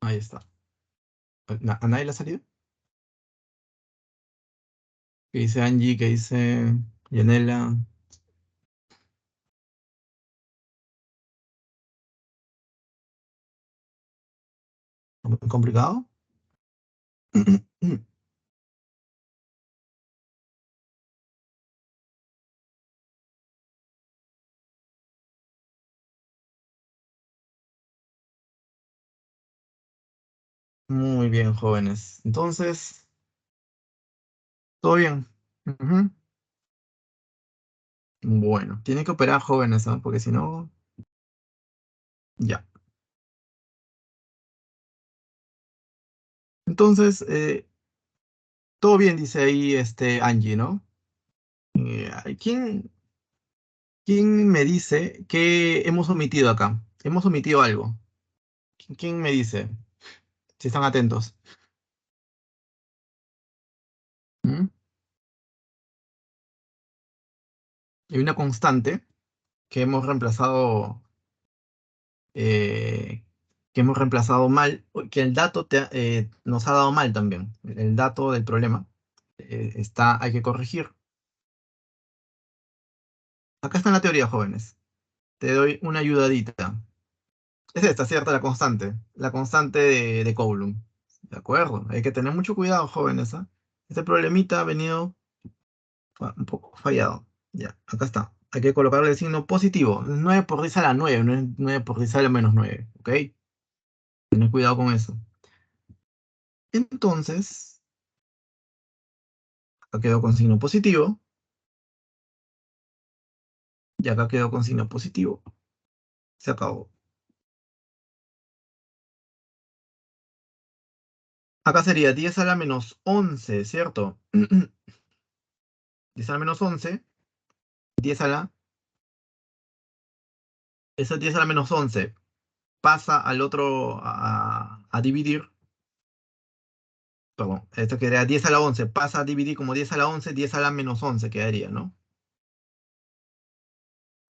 Speaker 1: Ahí está. ¿A nadie le ha salido? ¿Qué dice Angie? ¿Qué dice Yanela? ¿Muy complicado? Muy bien, jóvenes. Entonces, todo bien. Ujú. Bueno, tienen que operar jóvenes, ¿ah? Porque si no, ya. Entonces, todo bien, dice ahí Angie, ¿no? ¿Quién me dice que hemos omitido acá? Hemos omitido algo. ¿Quién me dice? Si están atentos. ¿Mm? Hay una constante que hemos reemplazado, eh, mal, que el dato nos ha dado mal también. El dato del problema hay que corregir. Acá está en la teoría, jóvenes. Te doy una ayudadita. Es esta, ¿cierto? La constante de Coulomb. ¿De acuerdo? Hay que tener mucho cuidado, jóvenes, ¿ah? Este problemita ha venido un poco fallado. Ya, acá está. Hay que colocarle el signo positivo. 9 por 10 a la 9, no es 9 por 10 a la menos 9, ¿ok? Tener cuidado con eso. Entonces, acá quedó con signo positivo. Y acá quedó con signo positivo. Se acabó. Acá sería 10 a la menos 11, ¿cierto? 10 a la menos 11. 10 a la... Eso 10 a la menos 11 pasa al otro a dividir. Perdón, esto quedaría 10 a la 11. Pasa a dividir como 10 a la 11, 10 a la menos 11 quedaría, ¿no?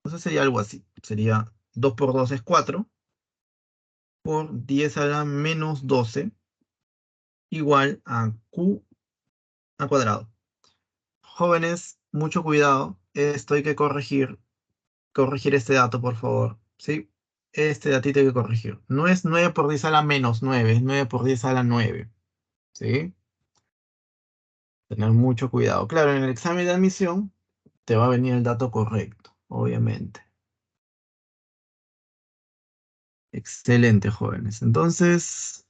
Speaker 1: Entonces sería algo así. Sería 2 por 2 es 4 por 10 a la menos 12 igual a Q al cuadrado. Jóvenes, mucho cuidado. Esto hay que corregir este dato, por favor. ¿Sí? Este datito hay que corregir. No es 9 por 10 a la menos 9, es 9 por 10 a la 9. ¿sí? Tener mucho cuidado. Claro, en el examen de admisión te va a venir el dato correcto, obviamente. Excelente, jóvenes. Entonces,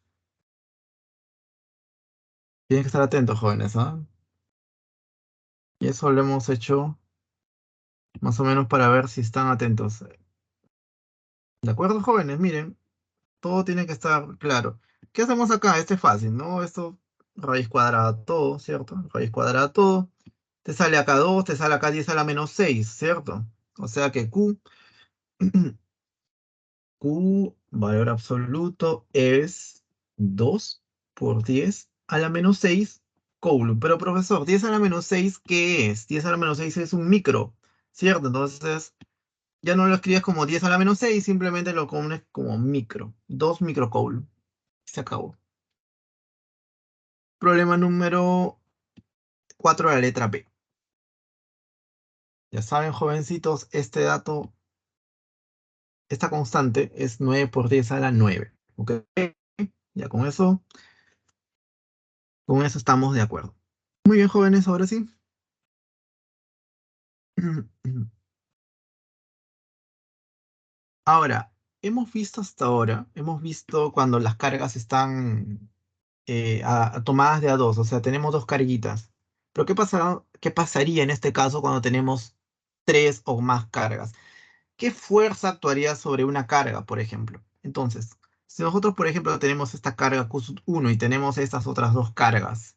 Speaker 1: tienen que estar atentos, jóvenes, ¿ah? Y eso lo hemos hecho más o menos para ver si están atentos. ¿De acuerdo, jóvenes? Miren, todo tiene que estar claro. ¿Qué hacemos acá? Este es fácil, ¿no? Esto, raíz cuadrada todo, ¿cierto? Raíz cuadrada todo. Te sale acá 2, te sale acá 10 a la menos 6, ¿cierto? O sea que Q, Q, valor absoluto, es 2 por 10 a la menos 6 Coulomb. Pero profesor, 10 a la menos 6, ¿qué es? 10 a la menos 6 es un micro, ¿cierto? Entonces, ya no lo escribes como 10 a la menos 6, simplemente lo pones como micro. 2 microcoulomb. Se acabó. Problema número 4 de la letra B. Ya saben, jovencitos, este dato, esta constante es 9 por 10 a la 9. ¿Ok? Ya con eso estamos de acuerdo. Muy bien, jóvenes, ahora sí. Ahora, hemos visto cuando las cargas están tomadas de a dos, o sea, tenemos dos carguitas. Pero qué pasaría en este caso cuando tenemos tres o más cargas? ¿Qué fuerza actuaría sobre una carga, por ejemplo? Entonces, si nosotros, por ejemplo, tenemos esta carga Q sub 1 y tenemos estas otras dos cargas,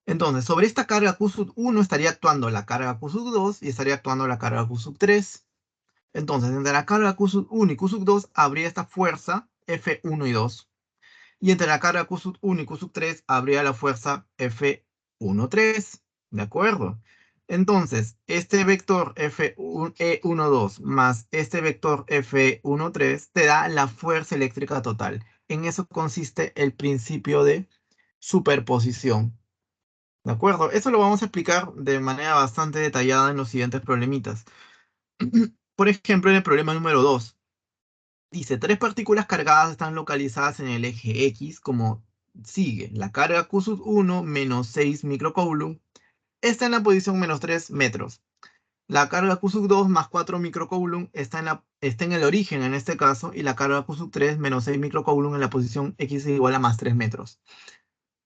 Speaker 1: entonces, sobre esta carga Q sub 1 estaría actuando la carga Q sub 2 y estaría actuando la carga Q sub 3. Entonces, entre la carga Q sub 1 y Q sub 2 habría esta fuerza F1 y 2. Y entre la carga Q sub 1 y Q sub 3 habría la fuerza F1,3. ¿De acuerdo? Entonces, este vector F1,2 más este vector F1,3 te da la fuerza eléctrica total. En eso consiste el principio de superposición. ¿De acuerdo? Eso lo vamos a explicar de manera bastante detallada en los siguientes problemitas. Por ejemplo, en el problema número 2. Dice, tres partículas cargadas están localizadas en el eje X como sigue. La carga Q sub 1 menos 6 microcoulomb está en la posición menos 3 metros. La carga Q sub 2 más 4 microcoulomb está en el origen en este caso. Y la carga Q sub 3 menos 6 microcoulomb en la posición X igual a más 3 metros.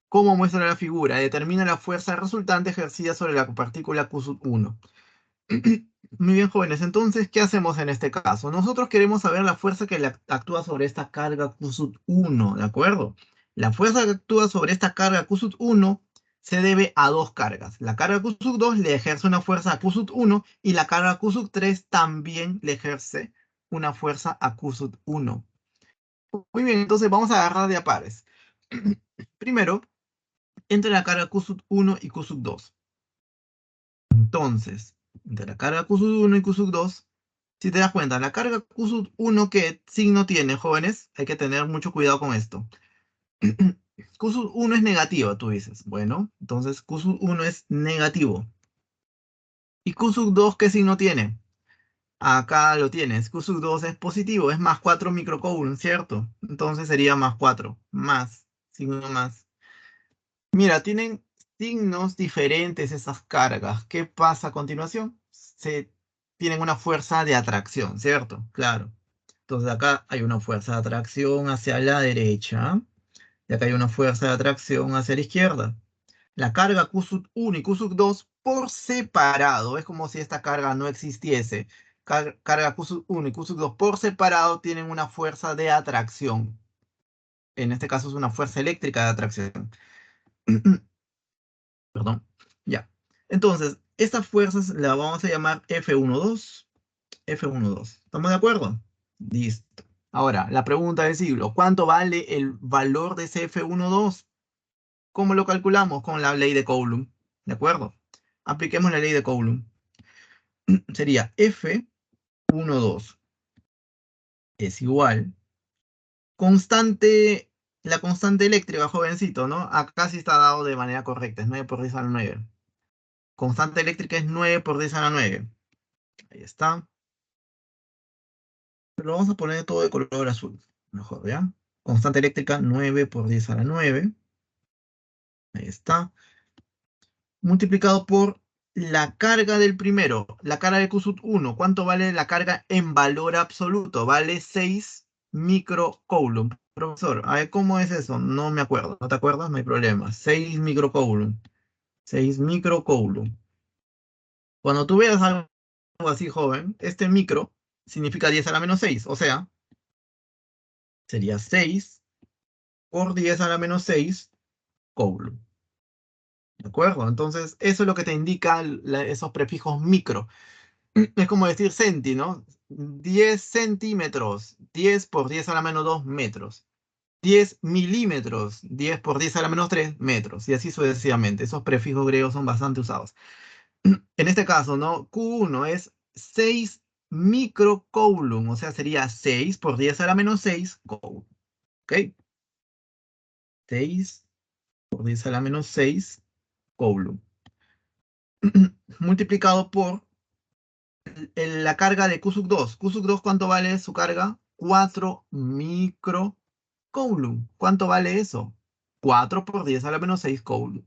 Speaker 1: Como muestra la figura, determina la fuerza resultante ejercida sobre la partícula Q sub 1. Muy bien, jóvenes. Entonces, ¿qué hacemos en este caso? Nosotros queremos saber la fuerza que actúa sobre esta carga Q sub 1, ¿de acuerdo? La fuerza que actúa sobre esta carga Q sub 1 se debe a dos cargas. La carga Q sub 2 le ejerce una fuerza a Q sub 1 y la carga Q sub 3 también le ejerce una fuerza a Q sub 1. Muy bien, entonces vamos a agarrar de a pares. Primero, entre la carga Q sub 1 y Q sub 2. Entonces, entre la carga Q sub 1 y Q sub 2, si te das cuenta, la carga Q sub 1, ¿qué signo tiene, jóvenes? Hay que tener mucho cuidado con esto. Q sub 1 es negativa, tú dices. Bueno, entonces Q sub 1 es negativo. ¿Y Q sub 2 qué signo tiene? Acá lo tienes. Q sub 2 es positivo, es más 4 microcoulomb, ¿cierto? Entonces sería más 4, más, signo más. Mira, tienen signos diferentes esas cargas. ¿Qué pasa a continuación? Tienen una fuerza de atracción, ¿cierto? Claro. Entonces acá hay una fuerza de atracción hacia la derecha y acá hay una fuerza de atracción hacia la izquierda. La carga Q sub 1 y Q sub 2 por separado, es como si esta carga no existiese. Carga Q sub 1 y Q sub 2 por separado tienen una fuerza de atracción. En este caso es una fuerza eléctrica de atracción. Perdón. Ya. Entonces, estas fuerzas las vamos a llamar F12, F12. ¿Estamos de acuerdo? Listo. Ahora, la pregunta del siglo. ¿Cuánto vale el valor de ese F12? ¿Cómo lo calculamos? Con la ley de Coulomb. ¿De acuerdo? Apliquemos la ley de Coulomb. Sería F12 es igual. Constante, la constante eléctrica, jovencito, ¿no? Acá sí está dado de manera correcta. Es 9 por 10 a la 9. Constante eléctrica es 9 por 10 a la 9. Ahí está. Pero lo vamos a poner todo de color azul. Mejor, ¿ya? Constante eléctrica 9 por 10 a la 9. Ahí está. Multiplicado por la carga del primero, la carga de Q sub 1. ¿Cuánto vale la carga en valor absoluto? Vale 6 microcoulomb. Profesor, a ver, ¿cómo es eso? No me acuerdo. ¿No te acuerdas? No hay problema. 6 microcoulomb. 6 microcoulomb. Cuando tú veas algo así, joven, este micro significa 10 a la menos 6. O sea, sería 6 por 10 a la menos 6 coulomb. ¿De acuerdo? Entonces, eso es lo que te indica esos prefijos micro. Es como decir centi, ¿no? 10 centímetros, 10 por 10 a la menos 2 metros. 10 milímetros, 10 por 10 a la menos 3 metros. Y así sucesivamente. Esos prefijos griegos son bastante usados. En este caso, ¿no? Q1 es 6 microcoulomb, o sea, sería 6 por 10 a la menos 6 coulomb. ¿Ok? 6 por 10 a la menos 6 coulomb. Multiplicado por la carga de Q sub 2. Q sub 2, ¿cuánto vale su carga? 4 microcoulomb. ¿Cuánto vale eso? 4 por 10 a la menos 6 coulomb.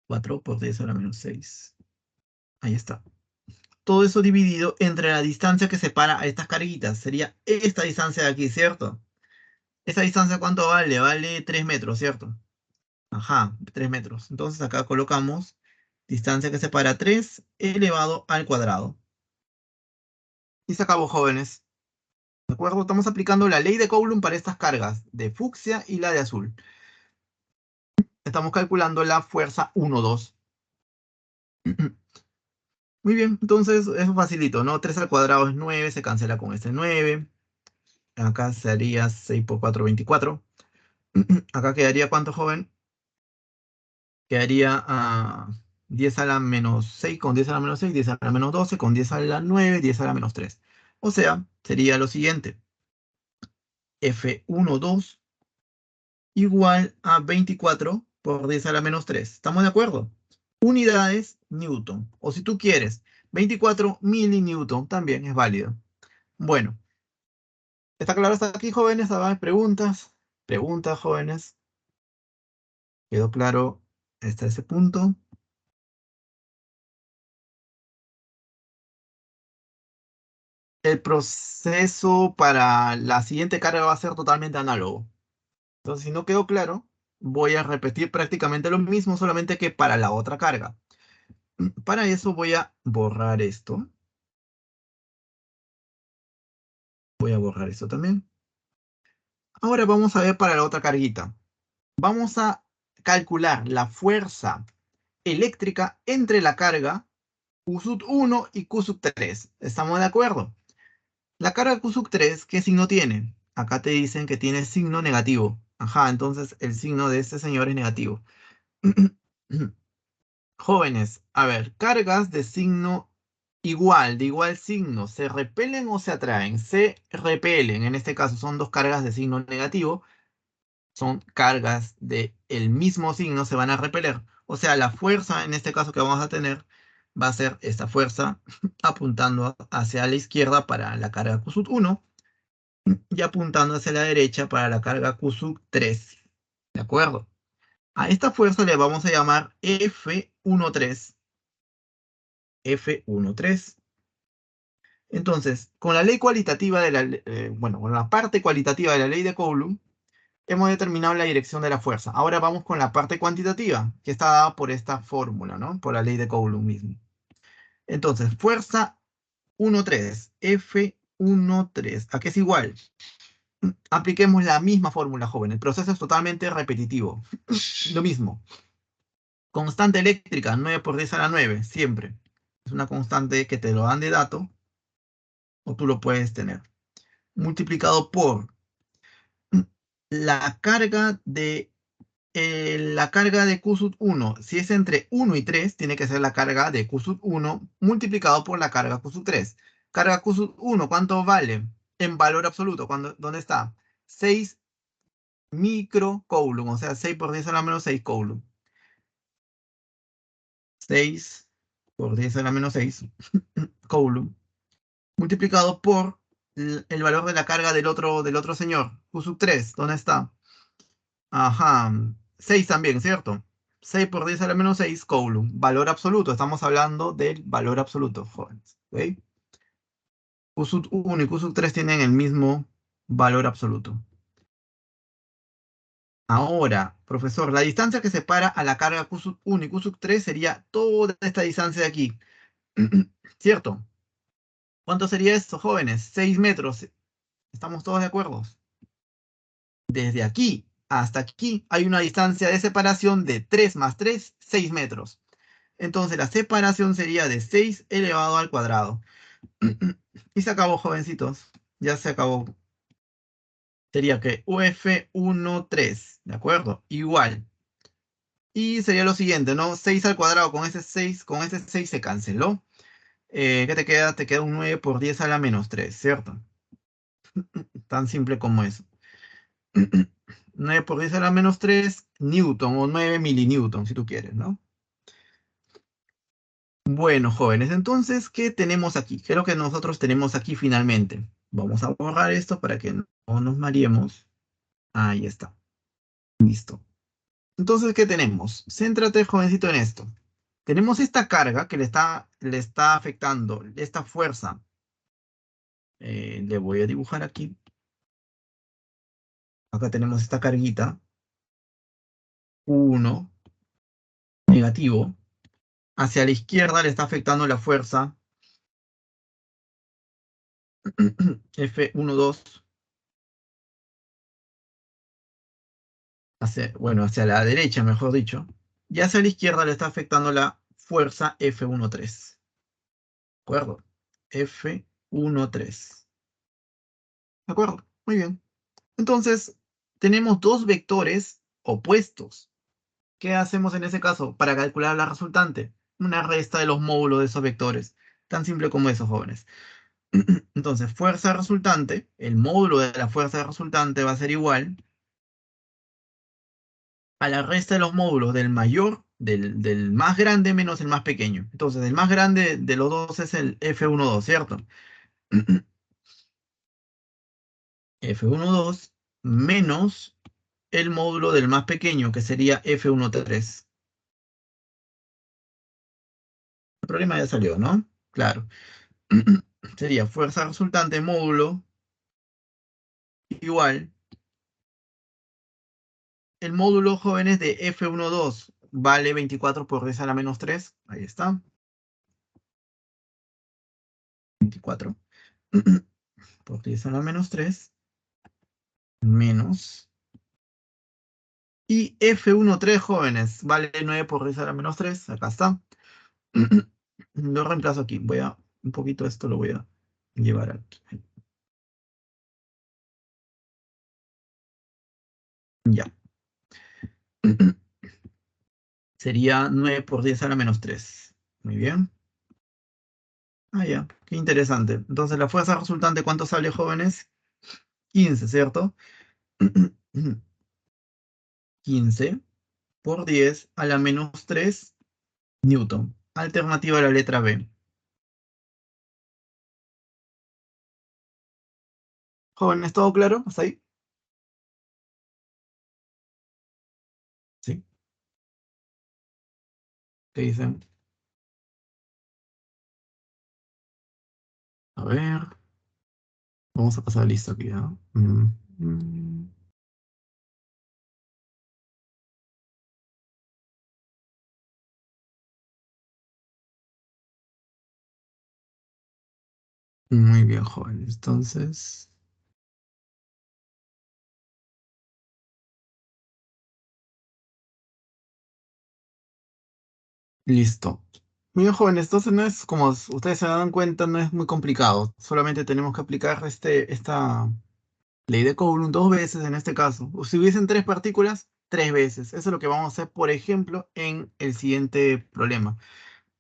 Speaker 1: 4 por 10 a la menos 6. Ahí está. Todo eso dividido entre la distancia que separa a estas carguitas. Sería esta distancia de aquí, ¿cierto? ¿Esta distancia cuánto vale? Vale 3 metros, ¿cierto? Ajá, 3 metros. Entonces acá colocamos distancia que separa 3 elevado al cuadrado. Y se acabó, jóvenes. ¿De acuerdo? Estamos aplicando la ley de Coulomb para estas cargas de fucsia y la de azul. Estamos calculando la fuerza 1, 2. Muy bien, entonces es facilito, ¿no? 3 al cuadrado es 9, se cancela con este 9. Acá sería 6 por 4, 24. Acá quedaría, ¿cuánto, joven? Quedaría 10 a la menos 6 con 10 a la menos 6, 10 a la menos 12 con 10 a la 9, 10 a la menos 3. O sea, sería lo siguiente. F1, 2 igual a 24 por 10 a la menos 3. ¿Estamos de acuerdo? Unidades Newton. O si tú quieres, 24 milinewton también es válido. Bueno, ¿está claro hasta aquí, jóvenes? ¿Habrá preguntas? Preguntas, jóvenes. ¿Quedó claro hasta ese punto? El proceso para la siguiente carga va a ser totalmente análogo. Entonces, si no quedó claro, voy a repetir prácticamente lo mismo, solamente que para la otra carga. Para eso voy a borrar esto. Voy a borrar esto también. Ahora vamos a ver para la otra carguita. Vamos a calcular la fuerza eléctrica entre la carga Q sub 1 y Q sub 3. ¿Estamos de acuerdo? La carga Q sub 3, ¿qué signo tiene? Acá te dicen que tiene signo negativo. Ajá, entonces el signo de este señor es negativo. Jóvenes, a ver, cargas de signo igual, de igual signo, ¿se repelen o se atraen? Se repelen. En este caso son dos cargas de signo negativo. Son cargas del mismo signo, se van a repeler. O sea, la fuerza en este caso que vamos a tener va a ser esta fuerza apuntando hacia la izquierda para la carga Q sub 1 y apuntando hacia la derecha para la carga Q sub 3. ¿De acuerdo? A esta fuerza le vamos a llamar F13. F13. Entonces, con la ley cualitativa de bueno, con la parte cualitativa de la ley de Coulomb, hemos determinado la dirección de la fuerza. Ahora vamos con la parte cuantitativa, que está dada por esta fórmula, ¿no? Por la ley de Coulomb mismo. Entonces, fuerza 13, F13, ¿a qué es igual? Apliquemos la misma fórmula, joven. El proceso es totalmente repetitivo. Lo mismo. Constante eléctrica, 9 por 10 a la 9, siempre. Es una constante que te lo dan de dato, o tú lo puedes tener. Multiplicado por la carga de Q sub 1, si es entre 1 y 3, tiene que ser la carga de Q sub 1 multiplicado por la carga Q sub 3. Carga Q sub 1, ¿cuánto vale? En valor absoluto, ¿dónde está? 6 microcoulomb, o sea, 6 por 10 a la menos 6 coulomb. 6 por 10 a la menos 6 coulomb, multiplicado por el valor de la carga del otro señor, Q sub 3, ¿dónde está? Ajá, 6 también, ¿cierto? 6 por 10 a la menos 6 Coulomb. Valor absoluto, estamos hablando del valor absoluto, jóvenes. ¿Ok? QSUT 1 y QSUT 3 tienen el mismo valor absoluto. Ahora, profesor, la distancia que separa a la carga QSUT 1 y QSUT 3 sería toda esta distancia de aquí. ¿Cierto? ¿Cuánto sería esto, jóvenes? 6 metros. ¿Estamos todos de acuerdo? Desde aquí hasta aquí hay una distancia de separación de 3 más 3, 6 metros. Entonces la separación sería de 6 elevado al cuadrado. Y se acabó, jovencitos. Ya se acabó. Sería que UF13, ¿de acuerdo? Igual. Y sería lo siguiente, ¿no? 6 al cuadrado con ese 6 se canceló. ¿Qué te queda? Te queda un 9 por 10 a la menos 3, ¿cierto? Tan simple como eso. 9 por 10 a la menos 3 Newton o 9 milinewton, si tú quieres, ¿no? Bueno, jóvenes, entonces, ¿qué tenemos aquí? ¿Qué es lo que nosotros tenemos aquí finalmente? Vamos a borrar esto para que no nos mareemos. Ahí está. Listo. Entonces, ¿qué tenemos? Céntrate, jovencito, en esto. Tenemos esta carga que le está afectando, esta fuerza. Le voy a dibujar aquí. Acá tenemos esta carguita. Uno negativo. Hacia la izquierda le está afectando la fuerza F12. Bueno, hacia la derecha, mejor dicho. Y hacia la izquierda le está afectando la fuerza F13. ¿De acuerdo? F13. ¿De acuerdo? Muy bien. Entonces, tenemos dos vectores opuestos. ¿Qué hacemos en ese caso para calcular la resultante? Una resta de los módulos de esos vectores. Tan simple como eso, jóvenes. Entonces, fuerza resultante, el módulo de la fuerza resultante va a ser igual a la resta de los módulos del mayor, del más grande menos el más pequeño. Entonces, el más grande de los dos es el F12, ¿cierto? F12 menos el módulo del más pequeño, que sería F13. El problema ya salió, ¿no? Claro. Sería fuerza resultante módulo igual. El módulo, jóvenes, de F12 vale 24 por 10 a la menos 3. Ahí está. 24 por 10 a la menos 3 menos. Y F13, jóvenes, vale 9 por 10 a la menos 3. Acá está. Lo reemplazo aquí. Un poquito esto lo voy a llevar aquí. Ya. Sería 9 por 10 a la menos 3. Muy bien. Ah, ya. Qué interesante. Entonces, la fuerza resultante, ¿cuánto sale, jóvenes? 15, ¿cierto? 15 por 10 a la menos 3 Newton. Alternativa a la letra B. Jóvenes, ¿todo claro? ¿Hasta ahí? Sí. ¿Qué dicen? A ver. Vamos a pasar listo aquí, ¿no? Muy bien, jóvenes. Entonces, listo. Muy bien, jóvenes. Entonces, no es como ustedes se dan cuenta, no es muy complicado. Solamente tenemos que aplicar esta ley de Coulomb dos veces en este caso. O si hubiesen tres partículas, tres veces. Eso es lo que vamos a hacer, por ejemplo, en el siguiente problema.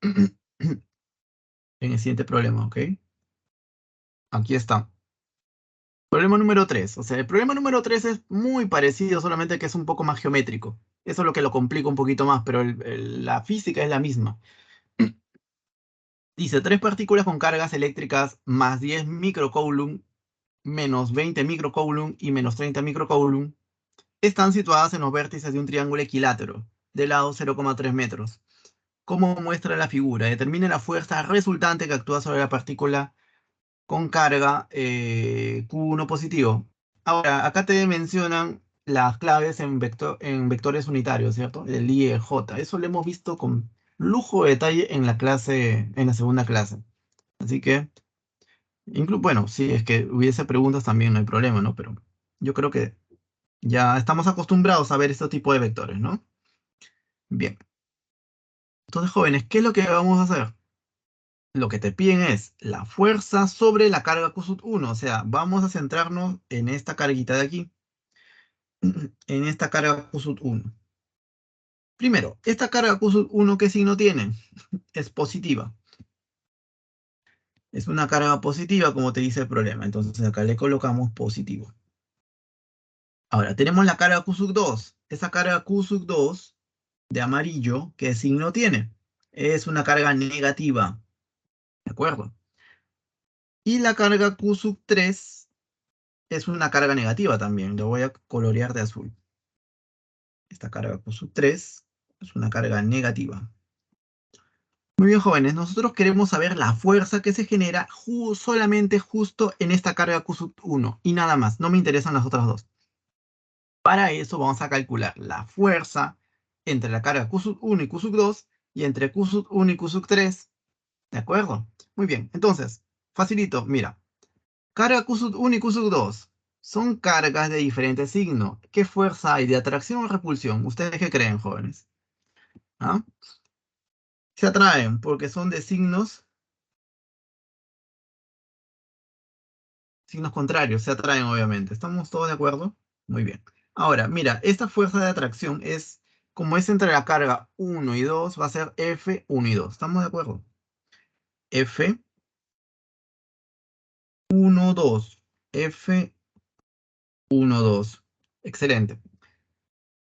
Speaker 1: En el siguiente problema, ¿ok? Aquí está. Problema número 3. O sea, el problema número 3 es muy parecido, solamente que es un poco más geométrico. Eso es lo que lo complica un poquito más, pero la física es la misma. Dice, tres partículas con cargas eléctricas más 10 microcoulomb, menos 20 microcoulomb y menos 30 microcoulomb están situadas en los vértices de un triángulo equilátero, de lado 0,3 metros. Como muestra la figura, determine la fuerza resultante que actúa sobre la partícula con carga Q1 positivo. Ahora, acá te mencionan las claves en vectores unitarios, ¿cierto? El I y el J. Eso lo hemos visto con lujo de detalle en la clase, en la segunda clase. Así que, bueno, si es que hubiese preguntas también no hay problema, ¿no? Pero yo creo que ya estamos acostumbrados a ver este tipo de vectores, ¿no? Bien. Entonces, jóvenes, ¿qué es lo que vamos a hacer? Lo que te piden es la fuerza sobre la carga Q sub 1. O sea, vamos a centrarnos en esta carguita de aquí, en esta carga Q sub 1. Primero, esta carga Q sub 1, ¿qué signo tiene? Es positiva. Es una carga positiva, como te dice el problema. Entonces acá le colocamos positivo. Ahora, tenemos la carga Q sub 2. Esa carga Q sub 2 de amarillo, ¿qué signo tiene? Es una carga negativa. ¿De acuerdo? Y la carga Q sub 3 es una carga negativa también. Lo voy a colorear de azul. Esta carga Q sub 3 es una carga negativa. Muy bien, jóvenes. Nosotros queremos saber la fuerza que se genera solamente justo en esta carga Q sub 1 y nada más. No me interesan las otras dos. Para eso vamos a calcular la fuerza entre la carga Q sub 1 y Q sub 2 y entre Q sub 1 y Q sub 3. ¿De acuerdo? Muy bien. Entonces, facilito. Mira, carga Q sub 1 y Q sub 2 son cargas de diferente signo. ¿Qué fuerza hay de atracción o repulsión? ¿Ustedes qué creen, jóvenes? ¿Ah? Se atraen porque son de signos contrarios. Se atraen, obviamente. ¿Estamos todos de acuerdo? Muy bien. Ahora, mira, esta fuerza de atracción es, como es entre la carga 1 y 2, va a ser F1 y 2. ¿Estamos de acuerdo? F1, 2. F1, 2. Excelente.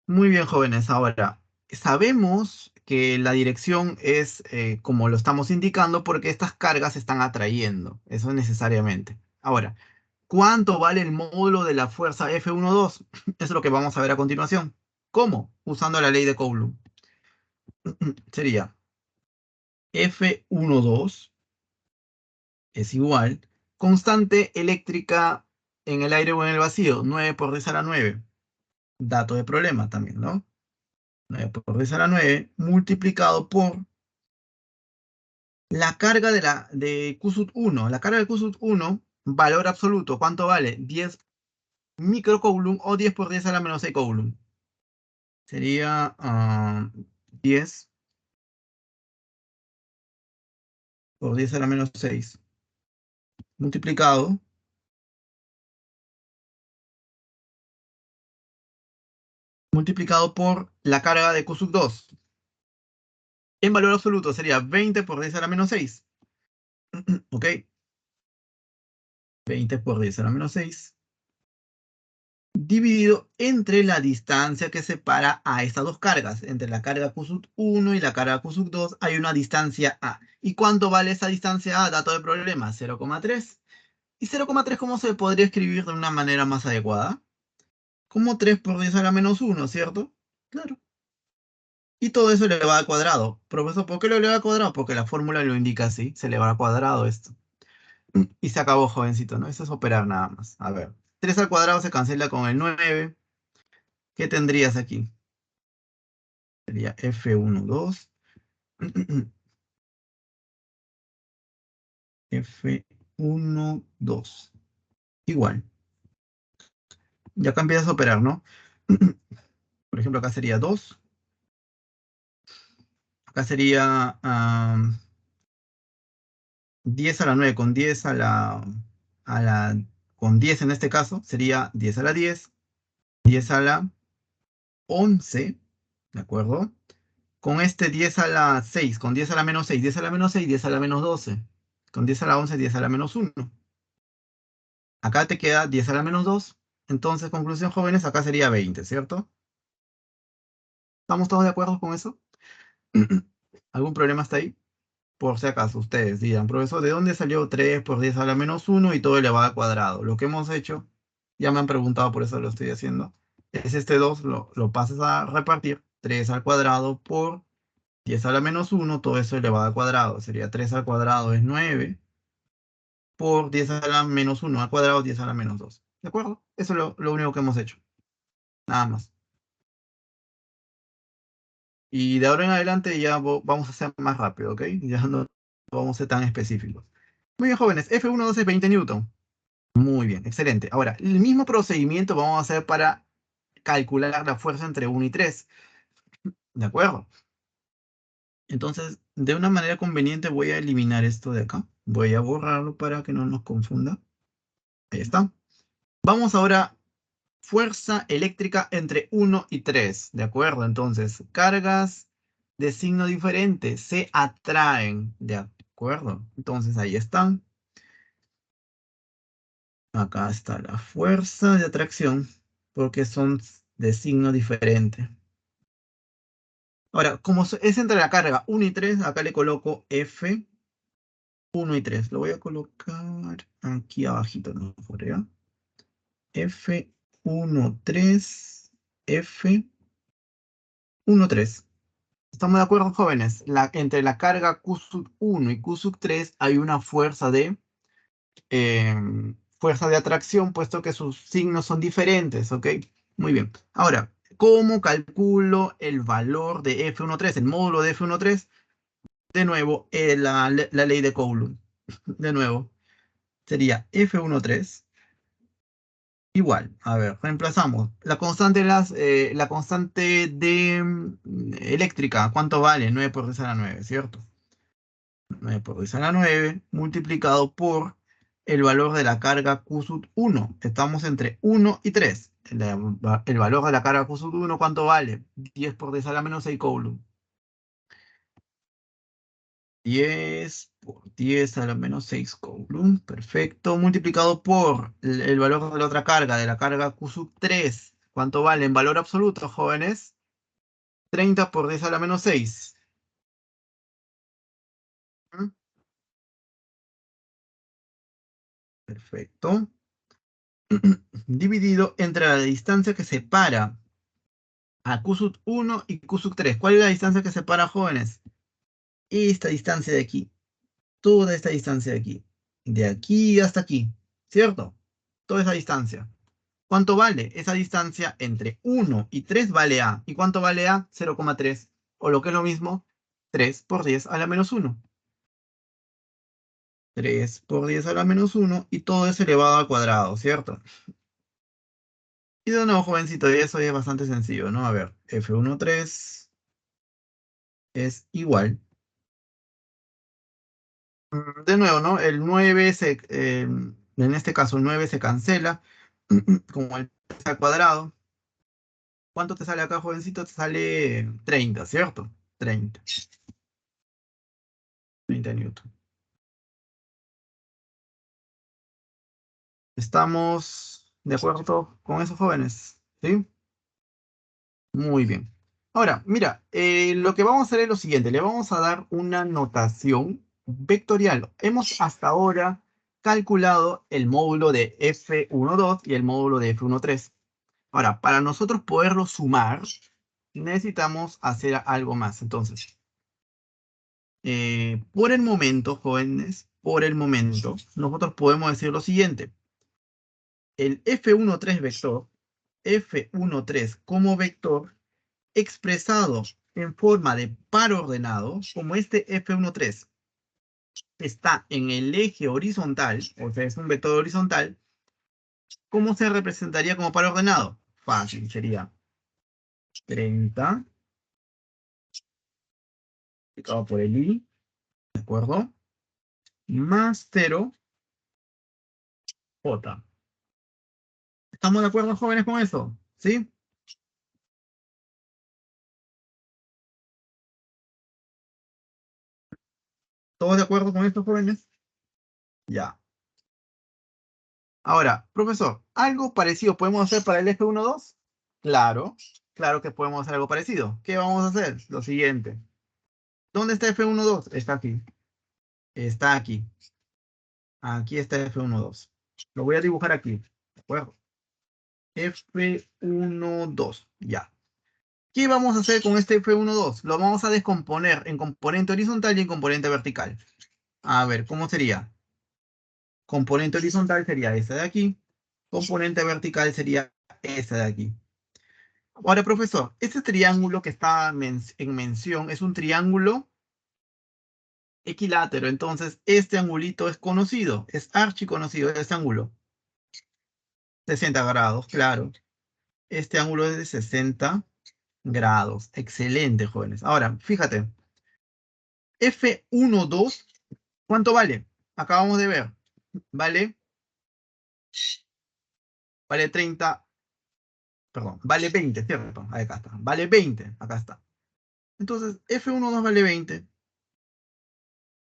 Speaker 1: Muy bien, jóvenes. Ahora, sabemos que la dirección es como lo estamos indicando porque estas cargas se están atrayendo. Eso necesariamente. Ahora, ¿cuánto vale el módulo de la fuerza F12? Eso es lo que vamos a ver a continuación. ¿Cómo? Usando la ley de Coulomb. Sería F12 es igual constante eléctrica en el aire o en el vacío, 9 por 10 a la 9. Dato de problema también, ¿no? 9 por 10 a la 9 multiplicado por la carga de Q sub 1. La carga de Q sub 1, valor absoluto, ¿cuánto vale? 10 microcoulomb o 10 por 10 a la menos 6 coulomb. Sería 10 por 10 a la menos 6 multiplicado por la carga de Q sub 2. En valor absoluto sería 20 por 10 a la menos 6. ¿Ok? 20 por 10 a la menos 6 dividido entre la distancia que separa a estas dos cargas. Entre la carga Q sub 1 y la carga Q sub 2 hay una distancia A. ¿Y cuánto vale esa distancia A? Dato de problema, 0,3. ¿Y 0,3 cómo se podría escribir de una manera más adecuada? Como 3 por 10 a la menos 1, ¿cierto? Claro. Y todo eso elevado al cuadrado. Profesor, ¿por qué lo eleva al cuadrado? Porque la fórmula lo indica así. Se eleva al cuadrado esto. Y se acabó, jovencito, ¿no? Eso es operar nada más. A ver. 3 al cuadrado se cancela con el 9. ¿Qué tendrías aquí? Sería F1, 2. F1, 2. Igual. Y acá empiezas a operar, ¿no? Por ejemplo, acá sería 2. Acá sería 10 a la 9 con 10 a la, con 10 en este caso, sería 10 a la 10, 10 a la 11, ¿de acuerdo? Con este 10 a la 6, con 10 a la menos 6, 10 a la menos 6, 10 a la menos 12. Con 10 a la 11, 10 a la menos 1. Acá te queda 10 a la menos 2. Entonces, conclusión, jóvenes, acá sería 20, ¿cierto? ¿Estamos todos de acuerdo con eso? ¿Algún problema hasta ahí? Por si acaso, ustedes digan, profesor, ¿de dónde salió 3 por 10 a la menos 1 y todo elevado al cuadrado? Lo que hemos hecho, ya me han preguntado, por eso lo estoy haciendo. es este 2, lo pasas a repartir. 3 al cuadrado por 10 a la menos 1, todo eso elevado al cuadrado. Sería 3 al cuadrado es 9 por 10 a la menos 1 al cuadrado, 10 a la menos 2. ¿De acuerdo? Eso es lo único que hemos hecho. Nada más. Y de ahora en adelante ya vamos a ser más rápido, ¿ok? Ya no vamos a ser tan específicos. Muy bien, jóvenes. F1,2 es 20 newton. Muy bien, excelente. Ahora, el mismo procedimiento vamos a hacer para calcular la fuerza entre 1 y 3. ¿De acuerdo? Entonces, de una manera conveniente voy a eliminar esto de acá. Voy a borrarlo para que no nos confunda. Ahí está. Vamos ahora, fuerza eléctrica entre 1 y 3. ¿De acuerdo? Entonces, cargas de signo diferente se atraen. ¿De acuerdo? Entonces, ahí están. Acá está la fuerza de atracción, porque son de signo diferente. Ahora, como es entre la carga 1 y 3, acá le coloco F1 y 3. Lo voy a colocar aquí abajito, ¿no? Por allá. F1, 3, F1, 3. ¿Estamos de acuerdo, jóvenes? Entre la carga Q sub 1 y Q sub 3 hay una fuerza de atracción, puesto que sus signos son diferentes, ¿ok? Muy bien. Ahora, ¿cómo calculo el valor de F1,3, el módulo de F1,3? De nuevo, la ley de Coulomb. De nuevo, sería F1,3 igual. A ver, reemplazamos. La constante de eléctrica, ¿cuánto vale? 9 por 10 a la 9, ¿cierto? 9 por 10 a la 9 multiplicado por el valor de la carga Q sub 1. Estamos entre 1 y 3. El valor de la carga Q sub 1, ¿cuánto vale? 10 por 10 a la menos 6 Coulomb. 10 por 10 a la menos 6 Coulomb. Perfecto. Multiplicado por el valor de la otra carga, de la carga Q sub 3. ¿Cuánto vale en valor absoluto, jóvenes? 30 por 10 a la menos 6. ¿Mm? Perfecto. Dividido entre la distancia que separa a Q sub 1 y Q sub 3. ¿Cuál es la distancia que separa, jóvenes? Esta distancia de aquí. Toda esta distancia de aquí. De aquí hasta aquí. ¿Cierto? Toda esa distancia. ¿Cuánto vale? Esa distancia entre 1 y 3 vale A. ¿Y cuánto vale A? 0,3. O lo que es lo mismo, 3 por 10 a la menos 1. 3 por 10 a la menos 1. Y todo es elevado al cuadrado, ¿cierto? Y de nuevo, jovencito, eso ya es bastante sencillo, ¿no? A ver, F1,3 es igual. De nuevo, ¿no? El 9 en este caso el 9 se cancela, como el 3 al cuadrado. ¿Cuánto te sale acá, jovencito? Te sale 30, ¿cierto? 30 newton. ¿Estamos de acuerdo con esos jóvenes? ¿Sí? Muy bien. Ahora, mira, lo que vamos a hacer es lo siguiente. Le vamos a dar una notación vectorial. Hemos hasta ahora calculado el módulo de F1,2 y el módulo de F1,3. Ahora, para nosotros poderlo sumar, necesitamos hacer algo más. Entonces, por el momento, jóvenes, por el momento, nosotros podemos decir lo siguiente. El F1,3 vector, F1,3 como vector, expresado en forma de par ordenado, como este F1,3 está en el eje horizontal, o sea, es un vector horizontal, ¿cómo se representaría como par ordenado? Fácil, sería 30 multiplicado por el I, ¿de acuerdo? Más 0, J. ¿Estamos de acuerdo, jóvenes, con eso? ¿Sí? ¿Todos de acuerdo con esto, jóvenes? Ya. Ahora, profesor, ¿algo parecido podemos hacer para el F1,2? Claro, claro que podemos hacer algo parecido. ¿Qué vamos a hacer? Lo siguiente. ¿Dónde está F1,2? Está aquí. Está aquí. Aquí está F1,2. Lo voy a dibujar aquí. ¿De acuerdo? F12, ya. ¿Qué vamos a hacer con este F12? Lo vamos a descomponer en componente horizontal y en componente vertical. A ver, ¿cómo sería? Componente horizontal sería ese de aquí. Componente vertical sería ese de aquí. Ahora, profesor, este triángulo que está en mención es un triángulo equilátero. Entonces, este angulito es conocido, es archiconocido, este ángulo. 60 grados, claro. Este ángulo es de 60 grados. Excelente, jóvenes. Ahora, fíjate. F12, ¿cuánto vale? Acabamos de ver. Vale, vale 30, perdón, vale 20, ¿cierto? Ahí acá está. Vale 20, acá está. Entonces, F12 vale 20.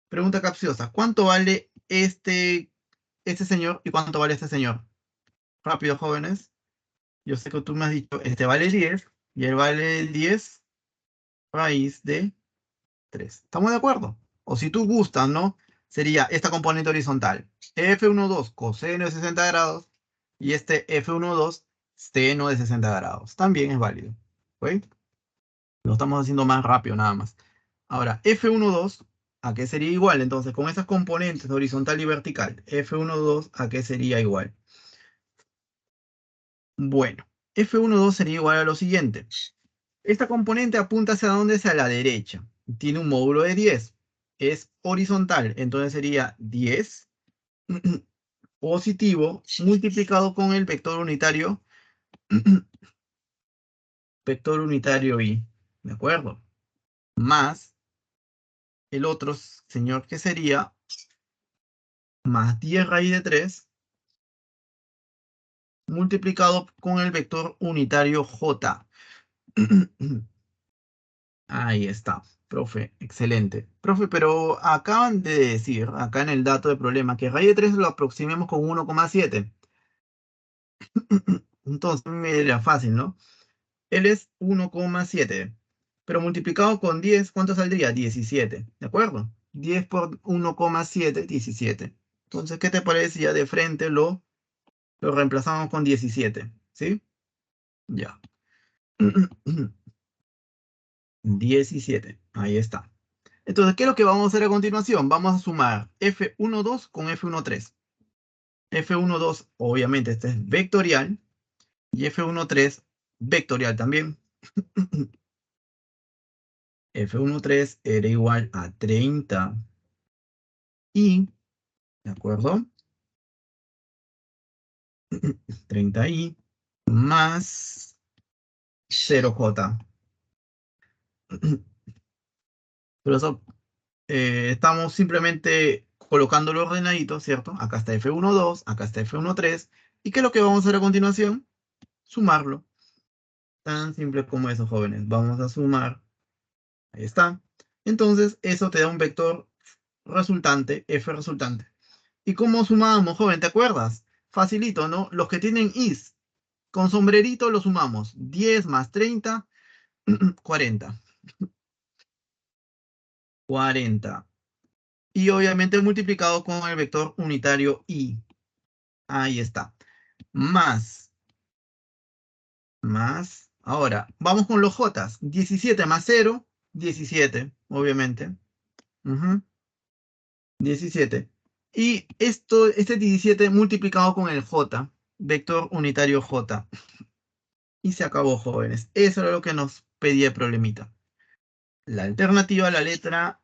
Speaker 1: Pregunta capciosa. ¿Cuánto vale este señor y cuánto vale este señor? Rápido, jóvenes. Yo sé que tú me has dicho, este vale 10 y él vale 10 raíz de 3. ¿Estamos de acuerdo? O si tú gustas, ¿no? Sería esta componente horizontal. F12 coseno de 60 grados y este F12 seno de 60 grados. También es válido. ¿Ok? Lo estamos haciendo más rápido nada más. Ahora, F12, ¿a qué sería igual? Entonces, con esas componentes horizontal y vertical, F12, ¿a qué sería igual? Bueno, F12 sería igual a lo siguiente. Esta componente apunta hacia dónde, hacia la derecha. Tiene un módulo de 10. Es horizontal, entonces sería 10 positivo multiplicado con el vector unitario y, ¿de acuerdo? Más el otro señor que sería más 10 raíz de 3 multiplicado con el vector unitario j. Ahí está, profe, excelente. Profe, pero acaban de decir, acá en el dato de problema, que raíz de 3 lo aproximemos con 1,7. Entonces, me era fácil, ¿no? Él es 1,7, pero multiplicado con 10, ¿cuánto saldría? 17, ¿de acuerdo? 10 por 1,7, 17. Entonces, ¿qué te parece si ya de frente lo reemplazamos con 17? ¿Sí? Ya. 17, ahí está. Entonces, ¿qué es lo que vamos a hacer a continuación? Vamos a sumar F12 con F13. F12, obviamente, este es vectorial, y F13 vectorial también. F13 era igual a 30 y, ¿de acuerdo? 30i más 0j. Pero eso, estamos simplemente colocándolo ordenadito, ¿cierto? Acá está F12, acá está F13. ¿Y qué es lo que vamos a hacer a continuación? Sumarlo. Tan simple como eso, jóvenes. Vamos a sumar. Ahí está. Entonces, eso te da un vector resultante, F resultante. ¿Y cómo sumamos, joven? ¿Te acuerdas? Facilito, ¿no? Los que tienen is, con sombrerito lo sumamos. 10 más 30, 40. 40. Y obviamente multiplicado con el vector unitario i. Ahí está. Más. Más. Ahora, vamos con los j. 17 más 0, 17, obviamente. Ujú. 17. Y este 17 multiplicado con el j, vector unitario j. Y se acabó, jóvenes. Eso era lo que nos pedía el problemita. La alternativa a la letra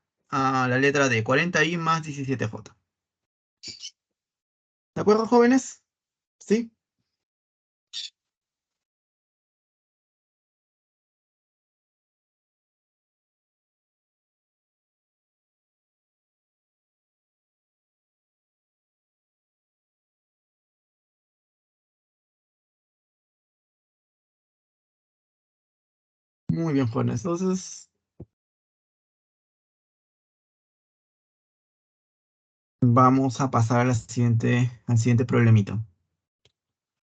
Speaker 1: D, 40i más 17j. ¿De acuerdo, jóvenes? ¿Sí? Muy bien, jóvenes. Entonces, vamos a pasar al siguiente problemita.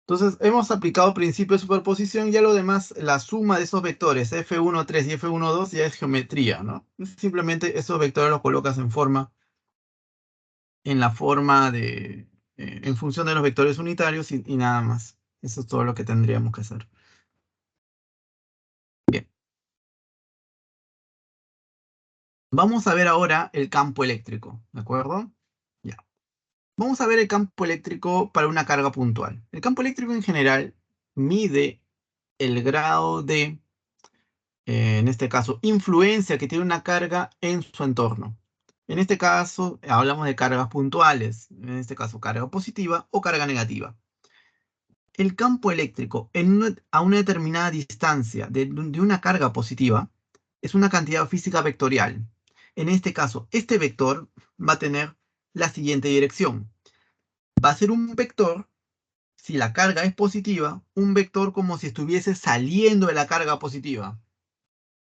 Speaker 1: Entonces, hemos aplicado principio de superposición, ya lo demás, la suma de esos vectores, F13 y F12, ya es geometría, ¿no? Simplemente esos vectores los colocas en la forma en función de los vectores unitarios y nada más. Eso es todo lo que tendríamos que hacer. Bien. Vamos a ver ahora el campo eléctrico, ¿de acuerdo? Ya. Vamos a ver el campo eléctrico para una carga puntual. El campo eléctrico en general mide el grado de, en este caso, influencia que tiene una carga en su entorno. En este caso, hablamos de cargas puntuales, en este caso, carga positiva o carga negativa. El campo eléctrico a una determinada distancia de una carga positiva es una cantidad física vectorial. En este caso, este vector va a tener la siguiente dirección. Va a ser un vector, si la carga es positiva, un vector como si estuviese saliendo de la carga positiva.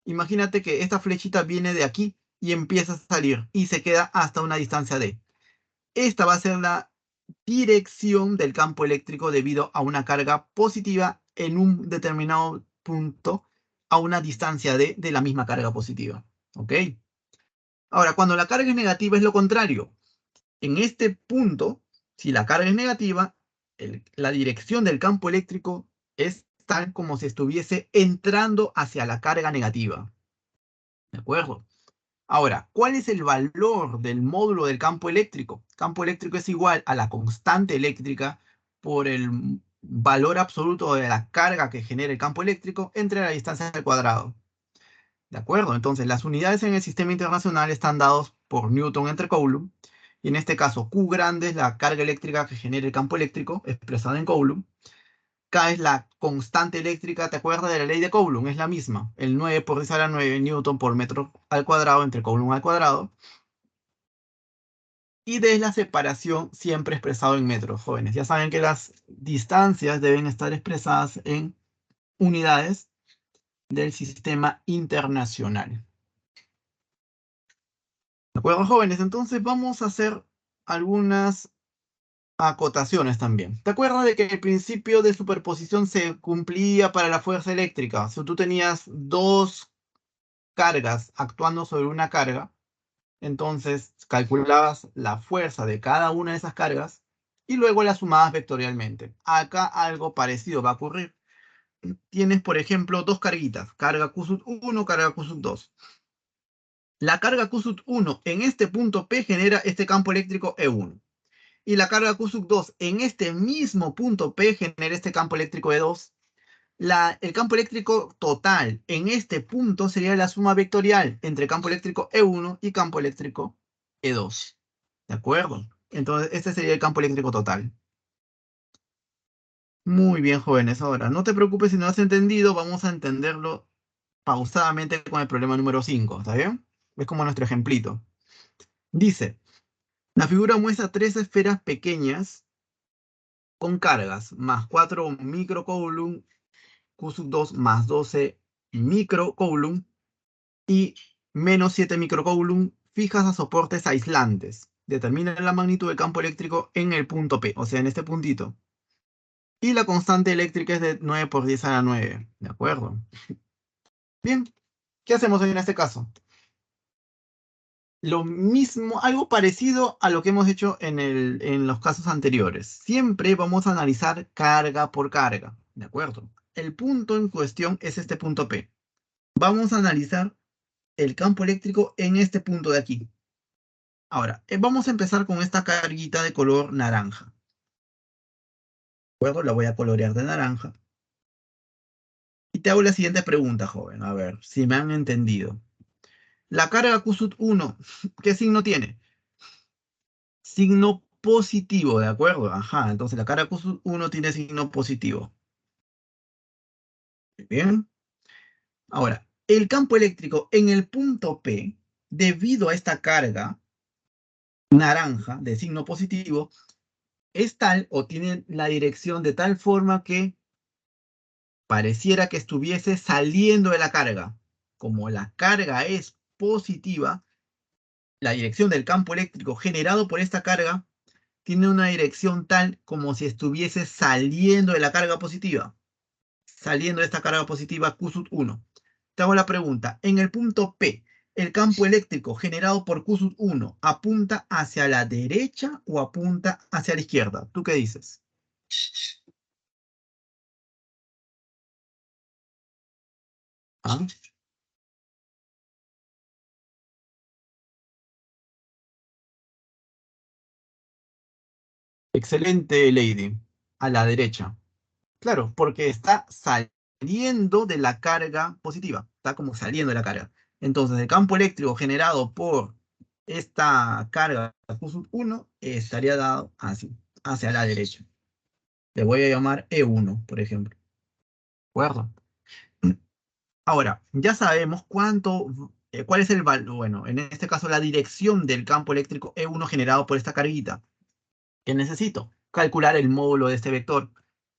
Speaker 1: Imagínate que esta flechita viene de aquí y empieza a salir y se queda hasta una distancia d. Esta va a ser la dirección del campo eléctrico debido a una carga positiva en un determinado punto a una distancia d de la misma carga positiva. ¿Ok? Ahora, cuando la carga es negativa es lo contrario. En este punto, si la carga es negativa, la dirección del campo eléctrico es tal como si estuviese entrando hacia la carga negativa. ¿De acuerdo? Ahora, ¿cuál es el valor del módulo del campo eléctrico? Campo eléctrico es igual a la constante eléctrica por el valor absoluto de la carga que genera el campo eléctrico entre la distancia al cuadrado. ¿De acuerdo? Entonces, las unidades en el sistema internacional están dados por Newton entre Coulomb. Y en este caso, Q grande es la carga eléctrica que genera el campo eléctrico, expresada en Coulomb. K es la constante eléctrica, ¿te acuerdas de la ley de Coulomb? Es la misma. El 9 por 10 a la 9 Newton por metro al cuadrado entre Coulomb al cuadrado. Y D es la separación siempre expresado en metros, jóvenes. Ya saben que las distancias deben estar expresadas en unidades del sistema internacional. ¿De acuerdo, jóvenes? Entonces vamos a hacer algunas acotaciones también. ¿Te acuerdas de que el principio de superposición se cumplía para la fuerza eléctrica? Si tú tenías dos cargas actuando sobre una carga, entonces calculabas la fuerza de cada una de esas cargas y luego las sumabas vectorialmente. Acá algo parecido va a ocurrir. Tienes, por ejemplo, dos carguitas, carga Q sub 1, carga Q sub 2. La carga Q sub 1 en este punto P genera este campo eléctrico E1. Y la carga Q sub 2 en este mismo punto P genera este campo eléctrico E2. El campo eléctrico total en este punto sería la suma vectorial entre campo eléctrico E1 y campo eléctrico E2. ¿De acuerdo? Entonces, este sería el campo eléctrico total. Muy bien, jóvenes. Ahora, no te preocupes si no has entendido, vamos a entenderlo pausadamente con el problema número 5. ¿Está bien? Es como nuestro ejemplito. Dice, la figura muestra tres esferas pequeñas con cargas más 4 microcoulomb, Q sub 2 más 12 microcoulomb y menos 7 microcoulomb fijas a soportes aislantes. Determina la magnitud del campo eléctrico en el punto P, o sea, en este puntito. Y la constante eléctrica es de 9 por 10 a la 9. ¿De acuerdo? Bien, ¿qué hacemos en este caso? Lo mismo, algo parecido a lo que hemos hecho en los casos anteriores. Siempre vamos a analizar carga por carga. ¿De acuerdo? El punto en cuestión es este punto P. Vamos a analizar el campo eléctrico en este punto de aquí. Ahora, vamos a empezar con esta carguita de color naranja. ¿De acuerdo? La voy a colorear de naranja. Y te hago la siguiente pregunta, joven. A ver, si me han entendido. La carga Q sub 1, ¿qué signo tiene? Signo positivo, ¿de acuerdo? Ajá, entonces la carga Q sub 1 tiene signo positivo. Muy bien. Ahora, el campo eléctrico en el punto P, debido a esta carga naranja de signo positivo, es tal o tiene la dirección de tal forma que pareciera que estuviese saliendo de la carga. Como la carga es positiva, la dirección del campo eléctrico generado por esta carga tiene una dirección tal como si estuviese saliendo de la carga positiva. Saliendo de esta carga positiva Q sub 1. Te hago la pregunta. En el punto P, ¿el campo eléctrico generado por Q sub 1 apunta hacia la derecha o apunta hacia la izquierda? ¿Tú qué dices? ¿Ah? Excelente, Lady. A la derecha. Claro, porque está saliendo de la carga positiva. Está como saliendo de la carga. Entonces, el campo eléctrico generado por esta carga Q sub 1 estaría dado así, hacia la derecha. Le voy a llamar E1, por ejemplo. ¿De acuerdo? Ahora, ya sabemos cuál es el valor, bueno, en este caso la dirección del campo eléctrico E1 generado por esta carguita. ¿Qué necesito? Calcular el módulo de este vector.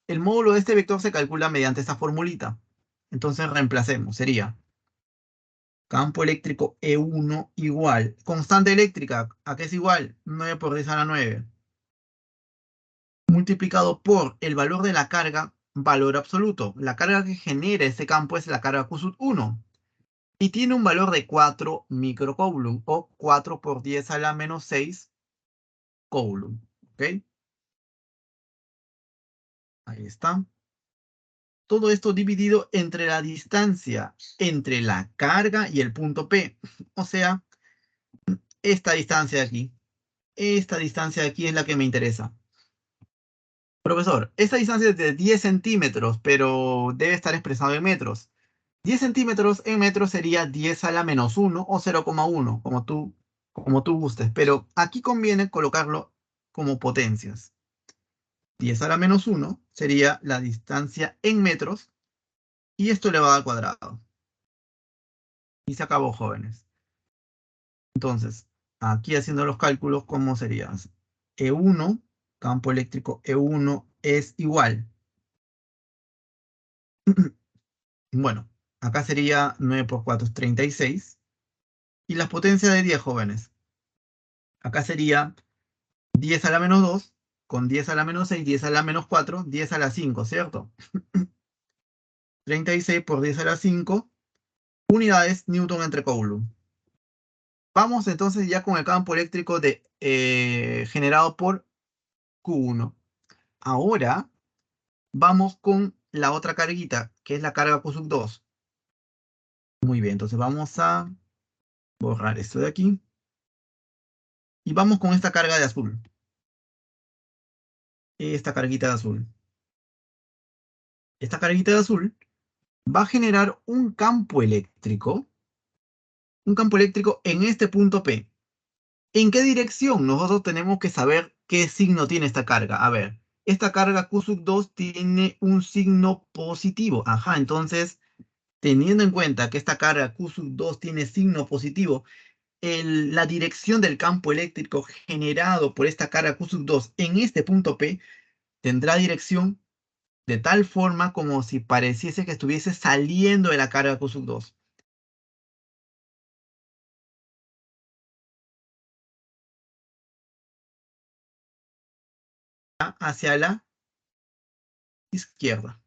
Speaker 1: El módulo de este vector se calcula mediante esta formulita. Entonces reemplacemos. Sería campo eléctrico E1 igual. Constante eléctrica, ¿a qué es igual? 9 por 10 a la 9. Multiplicado por el valor de la carga, valor absoluto. La carga que genera este campo es la carga Q sub 1. Y tiene un valor de 4 microcoulomb o 4 por 10 a la menos 6 coulomb. ¿Ok? Ahí está. Todo esto dividido entre la distancia entre la carga y el punto P. O sea, esta distancia de aquí. Esta distancia de aquí es la que me interesa. Profesor, esta distancia es de 10 centímetros, pero debe estar expresado en metros. 10 centímetros en metros sería 10 a la menos 1 o 0,1, como tú gustes. Pero aquí conviene colocarlo como potencias. 10 a la menos 1 sería la distancia en metros y esto elevado al cuadrado. Y se acabó, jóvenes. Entonces, aquí haciendo los cálculos, ¿cómo sería? E1, campo eléctrico E1 es igual. Bueno, acá sería 9 por 4 es 36. Y las potencias de 10, jóvenes. Acá sería 10 a la menos 2, con 10 a la menos 6, 10 a la menos 4, 10 a la 5, ¿cierto? 36 por 10 a la 5, unidades Newton entre Coulomb. Vamos entonces ya con el campo eléctrico generado por Q1. Ahora vamos con la otra carguita, que es la carga Q sub 2. Muy bien, entonces vamos a borrar esto de aquí. Y vamos con esta carga de azul. Esta carguita de azul. Esta carguita de azul va a generar un campo eléctrico en este punto P. ¿En qué dirección? Nosotros tenemos que saber qué signo tiene esta carga. A ver, esta carga Q sub 2 tiene un signo positivo. Ajá, entonces, teniendo en cuenta que esta carga Q sub 2 tiene signo positivo, la dirección del campo eléctrico generado por esta carga Q sub 2 en este punto P tendrá dirección de tal forma como si pareciese que estuviese saliendo de la carga Q sub 2 hacia la izquierda.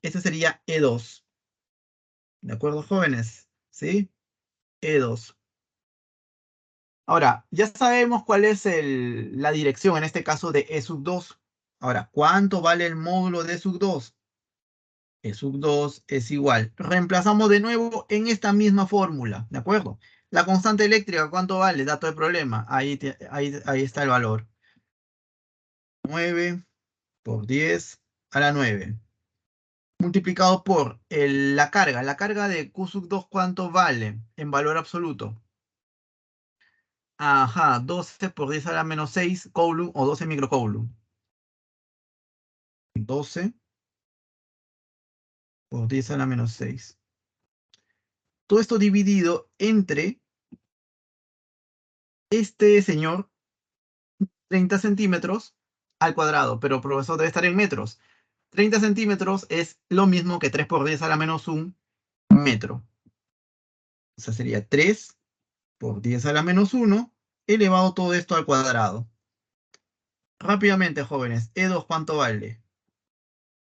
Speaker 1: Este sería E2. ¿De acuerdo, jóvenes? ¿Sí? E2. Ahora, ya sabemos cuál es la dirección, en este caso de E sub 2. Ahora, ¿cuánto vale el módulo de E sub 2? E sub 2 es igual. Reemplazamos de nuevo en esta misma fórmula, ¿de acuerdo? La constante eléctrica, ¿cuánto vale? Dato de problema. Ahí está el valor. 9 por 10 a la 9. Multiplicado por la carga. La carga de Q sub 2, ¿cuánto vale en valor absoluto? Ajá, 12 por 10 a la menos 6 coulomb o 12 microcoulomb. 12 por 10 a la menos 6. Todo esto dividido entre este señor, 30 centímetros al cuadrado, pero profesor debe estar en metros. 30 centímetros es lo mismo que 3 por 10 a la menos 1 metro. O sea, sería 3 por 10 a la menos 1 elevado todo esto al cuadrado. Rápidamente, jóvenes, E2, ¿cuánto vale?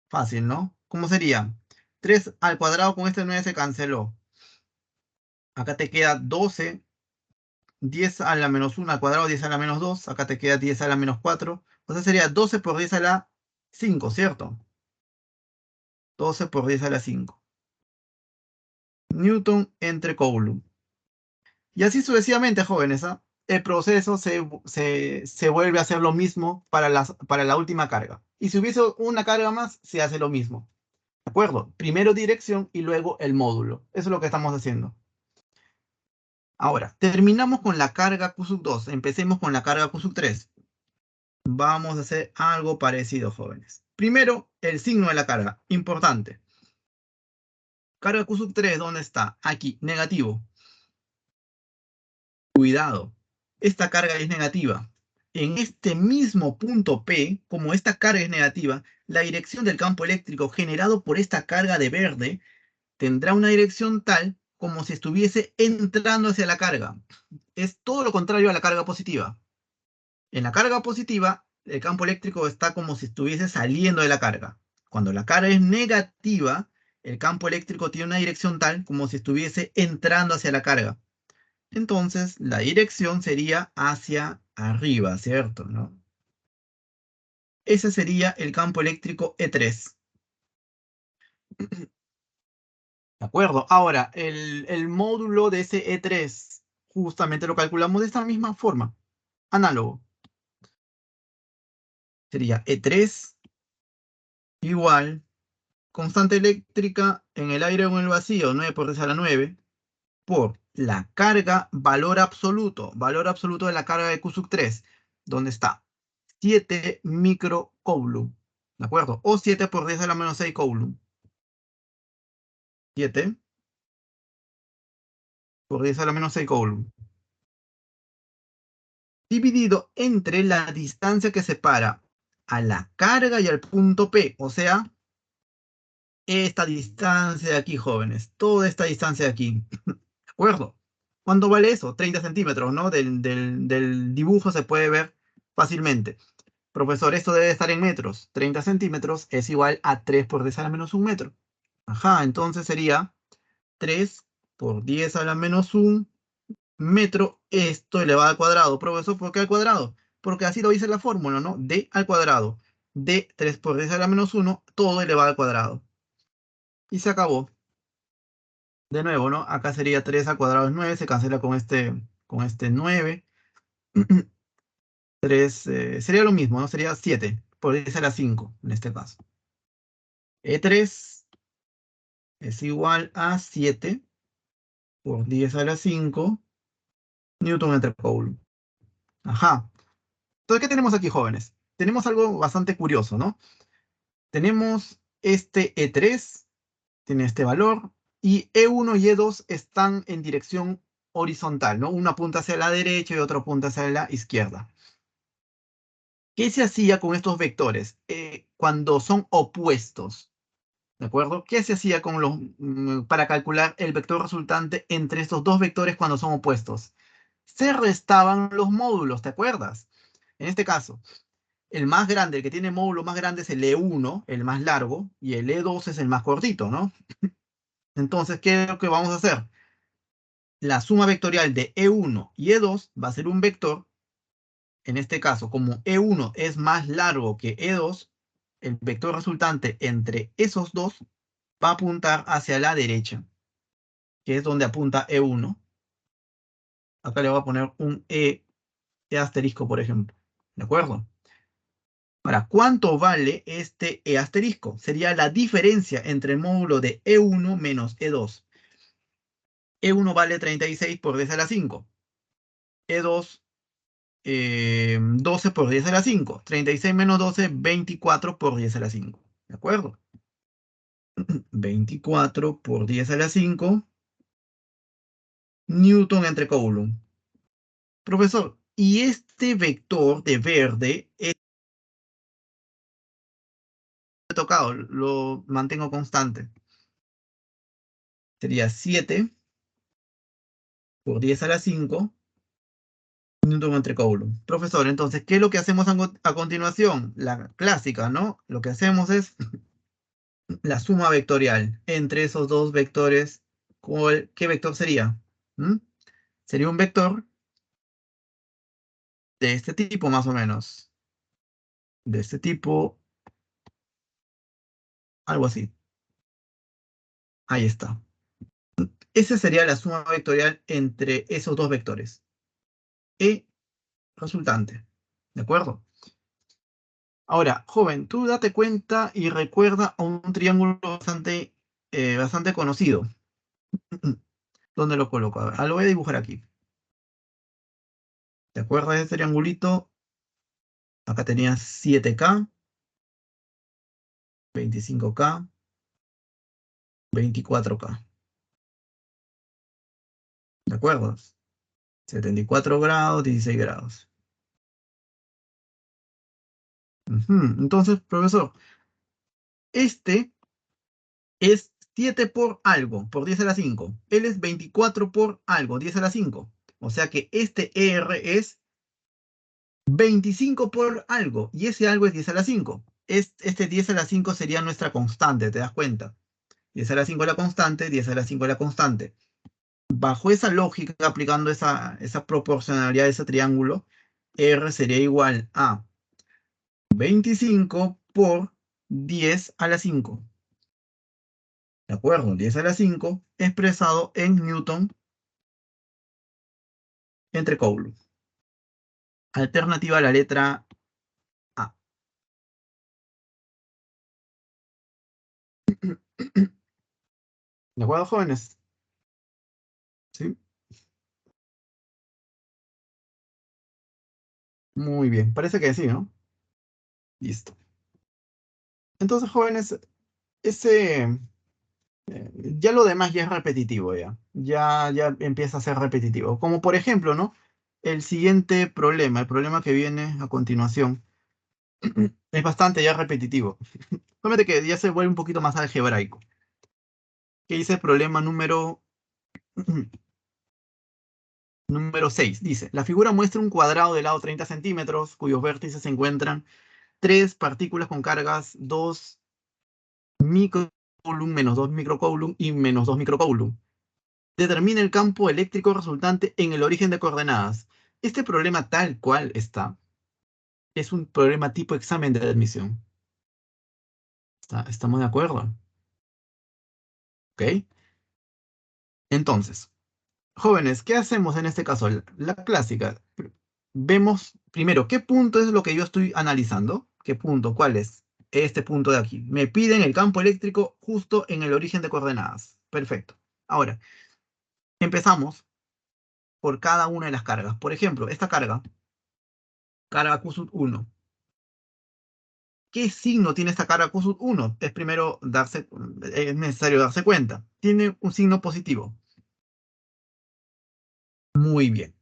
Speaker 1: Fácil, ¿no? ¿Cómo sería? 3 al cuadrado con este 9 se canceló. Acá te queda 12, 10 a la menos 1 al cuadrado, 10 a la menos 2. Acá te queda 10 a la menos 4. O sea, sería 12 por 10 a la 5, ¿cierto? 12 por 10 a la 5. Newton entre Coulomb. Y así sucesivamente, jóvenes, ¿ah? El proceso se vuelve a hacer lo mismo para la última carga. Y si hubiese una carga más, se hace lo mismo. ¿De acuerdo? Primero dirección y luego el módulo. Eso es lo que estamos haciendo. Ahora, terminamos con la carga Q2. Empecemos con la carga Q3. Vamos a hacer algo parecido, jóvenes. Primero, el signo de la carga. Importante. Carga Q3, ¿dónde está? Aquí, negativo. Cuidado, esta carga es negativa. En este mismo punto P, como esta carga es negativa, la dirección del campo eléctrico generado por esta carga de verde tendrá una dirección tal como si estuviese entrando hacia la carga. Es todo lo contrario a la carga positiva. En la carga positiva, el campo eléctrico está como si estuviese saliendo de la carga. Cuando la carga es negativa, el campo eléctrico tiene una dirección tal como si estuviese entrando hacia la carga. Entonces, la dirección sería hacia arriba, ¿cierto? ¿No? Ese sería el campo eléctrico E3. ¿De acuerdo? Ahora, el módulo de ese E3, justamente lo calculamos de esta misma forma. Análogo. Sería E3 igual constante eléctrica en el aire o en el vacío, 9 por 10 a la 9, por la carga, valor absoluto de la carga de Q sub 3, ¿dónde está? 7 microcoulomb, ¿de acuerdo? O 7 por 10 a la menos 6 coulomb. 7 por 10 a la menos 6 coulomb. Dividido entre la distancia que separa a la carga y al punto P, o sea, esta distancia de aquí, jóvenes, toda esta distancia de aquí, ¿de acuerdo? ¿Cuánto vale eso? 30 centímetros, ¿no? Del dibujo se puede ver fácilmente. Profesor, esto debe estar en metros. 30 centímetros es igual a 3 por 10 a la menos 1 metro. Ajá, entonces sería 3 por 10 a la menos 1 metro, esto elevado al cuadrado. Profesor, ¿por qué al cuadrado? Porque así lo dice la fórmula, ¿no? D al cuadrado. D 3 por 10 a la menos 1, todo elevado al cuadrado. Y se acabó. De nuevo, ¿no? Acá sería 3 al cuadrado es 9, se cancela con este 9. 3 sería lo mismo, ¿no? Sería 7 por 10 a la 5 en este caso. E3 es igual a 7 por 10 a la 5 Newton entre Coulomb. Ajá. Entonces, ¿qué tenemos aquí, jóvenes? Tenemos algo bastante curioso, ¿no? Tenemos este E3, tiene este valor, y E1 y E2 están en dirección horizontal, ¿no? Una apunta hacia la derecha y otra apunta hacia la izquierda. ¿Qué se hacía con estos vectores cuando son opuestos? ¿De acuerdo? ¿Qué se hacía para calcular el vector resultante entre estos dos vectores cuando son opuestos? Se restaban los módulos, ¿te acuerdas? En este caso, el más grande, el que tiene módulo más grande es el E1, el más largo, y el E2 es el más cortito, ¿no? Entonces, ¿qué es lo que vamos a hacer? La suma vectorial de E1 y E2 va a ser un vector. En este caso, como E1 es más largo que E2, el vector resultante entre esos dos va a apuntar hacia la derecha, que es donde apunta E1. Acá le voy a poner un E asterisco, por ejemplo. ¿De acuerdo? Ahora, ¿cuánto vale este E asterisco? Sería la diferencia entre el módulo de E1 menos E2. E1 vale 36 por 10 a la 5. E2, 12 por 10 a la 5. 36 menos 12, 24 por 10 a la 5. ¿De acuerdo? 24 por 10 a la 5 Newton entre Coulomb. Profesor, y este vector de verde es tocado, lo mantengo constante. Sería 7 por 10 a la 5 Newton entre Coulomb. Profesor, entonces, ¿qué es lo que hacemos a continuación? La clásica, ¿no? Lo que hacemos es la suma vectorial entre esos dos vectores. ¿Qué vector sería? ¿Mm? Sería un vector de este tipo, más o menos. De este tipo, algo así. Ahí está. Esa sería la suma vectorial entre esos dos vectores. E resultante. ¿De acuerdo? Ahora, joven, tú date cuenta y recuerda a un triángulo bastante conocido. ¿Dónde lo coloco? A ver, lo voy a dibujar aquí. ¿Te acuerdas de este triangulito? Acá tenías 7K, 25K, 24K. ¿De acuerdo? 74 grados, 16 grados. Ujú. Entonces, profesor, este es 7 por algo, por 10 a la 5. Él es 24 por algo, 10 a la 5. O sea que este R es 25 por algo, y ese algo es 10 a la 5. Este 10 a la 5 sería nuestra constante, ¿te das cuenta? 10 a la 5 es la constante, 10 a la 5 es la constante. Bajo esa lógica, aplicando esa proporcionalidad de ese triángulo, R sería igual a 25 por 10 a la 5. ¿De acuerdo? 10 a la 5 expresado en Newton entre Coulomb. Alternativa a la letra A. ¿De acuerdo, jóvenes? ¿Sí? Muy bien. Parece que sí, ¿no? Listo. Entonces, jóvenes, ese, ya lo demás ya es repetitivo, ya. Ya empieza a ser repetitivo. Como por ejemplo, ¿no? El siguiente problema, el problema que viene a continuación, es bastante ya repetitivo. Solamente que ya se vuelve un poquito más algebraico. Que dice el problema número 6. Dice, la figura muestra un cuadrado de lado 30 centímetros, cuyos vértices se encuentran tres partículas con cargas 2 microcoulomb, menos 2 microcoulomb y menos 2 microcoulomb. Determina el campo eléctrico resultante en el origen de coordenadas. Este problema tal cual está, es un problema tipo examen de admisión. ¿Estamos de acuerdo? ¿Ok? Entonces, jóvenes, ¿qué hacemos en este caso? La clásica. Vemos primero qué punto es lo que yo estoy analizando. ¿Qué punto? ¿Cuál es? Este punto de aquí. Me piden el campo eléctrico justo en el origen de coordenadas. Perfecto. Ahora, empezamos por cada una de las cargas. Por ejemplo, esta carga Q 1. ¿Qué signo tiene esta carga Q 1? Es necesario darse cuenta. Tiene un signo positivo. Muy bien.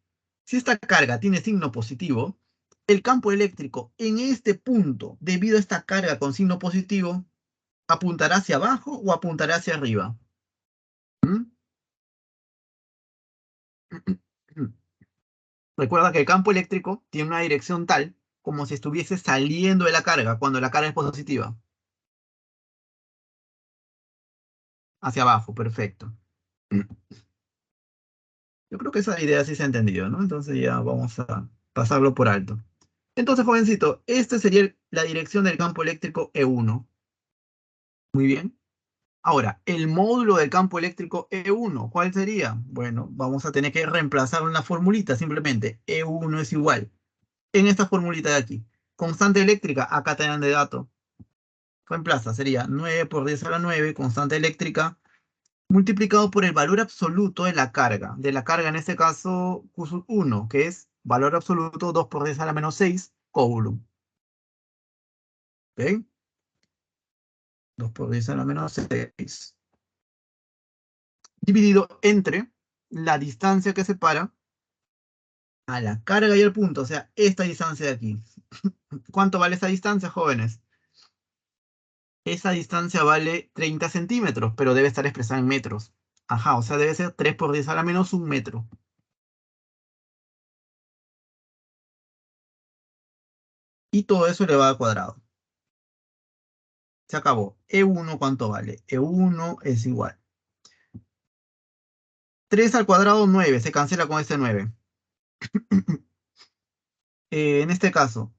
Speaker 1: Si esta carga tiene signo positivo, el campo eléctrico en este punto, debido a esta carga con signo positivo, ¿apuntará hacia abajo o apuntará hacia arriba? ¿Mm? Recuerda que el campo eléctrico tiene una dirección tal como si estuviese saliendo de la carga cuando la carga es positiva. Hacia abajo, perfecto. Yo creo que esa idea sí se ha entendido, ¿no? Entonces ya vamos a pasarlo por alto. Entonces, jovencito, esta sería la dirección del campo eléctrico E1. Muy bien. Ahora, el módulo del campo eléctrico E1, ¿cuál sería? Bueno, vamos a tener que reemplazar una formulita, simplemente. E1 es igual. En esta formulita de aquí. Constante eléctrica, acá te dan de dato. Reemplaza, sería 9 por 10 a la 9, constante eléctrica, multiplicado por el valor absoluto de la carga. De la carga, en este caso, Q 1, que es valor absoluto 2 por 10 a la menos 6, Coulomb. ¿Ok? 2 por 10 a la menos 6. Dividido entre la distancia que separa a la carga y al punto, o sea, esta distancia de aquí. ¿Cuánto vale esa distancia, jóvenes? Esa distancia vale 30 centímetros, pero debe estar expresada en metros. Ajá, o sea, debe ser 3 por 10 a la menos 1 metro. Y todo eso elevado al cuadrado. Se acabó. E1, ¿cuánto vale? E1 es igual. 3 al cuadrado, 9. Se cancela con este 9. En este caso,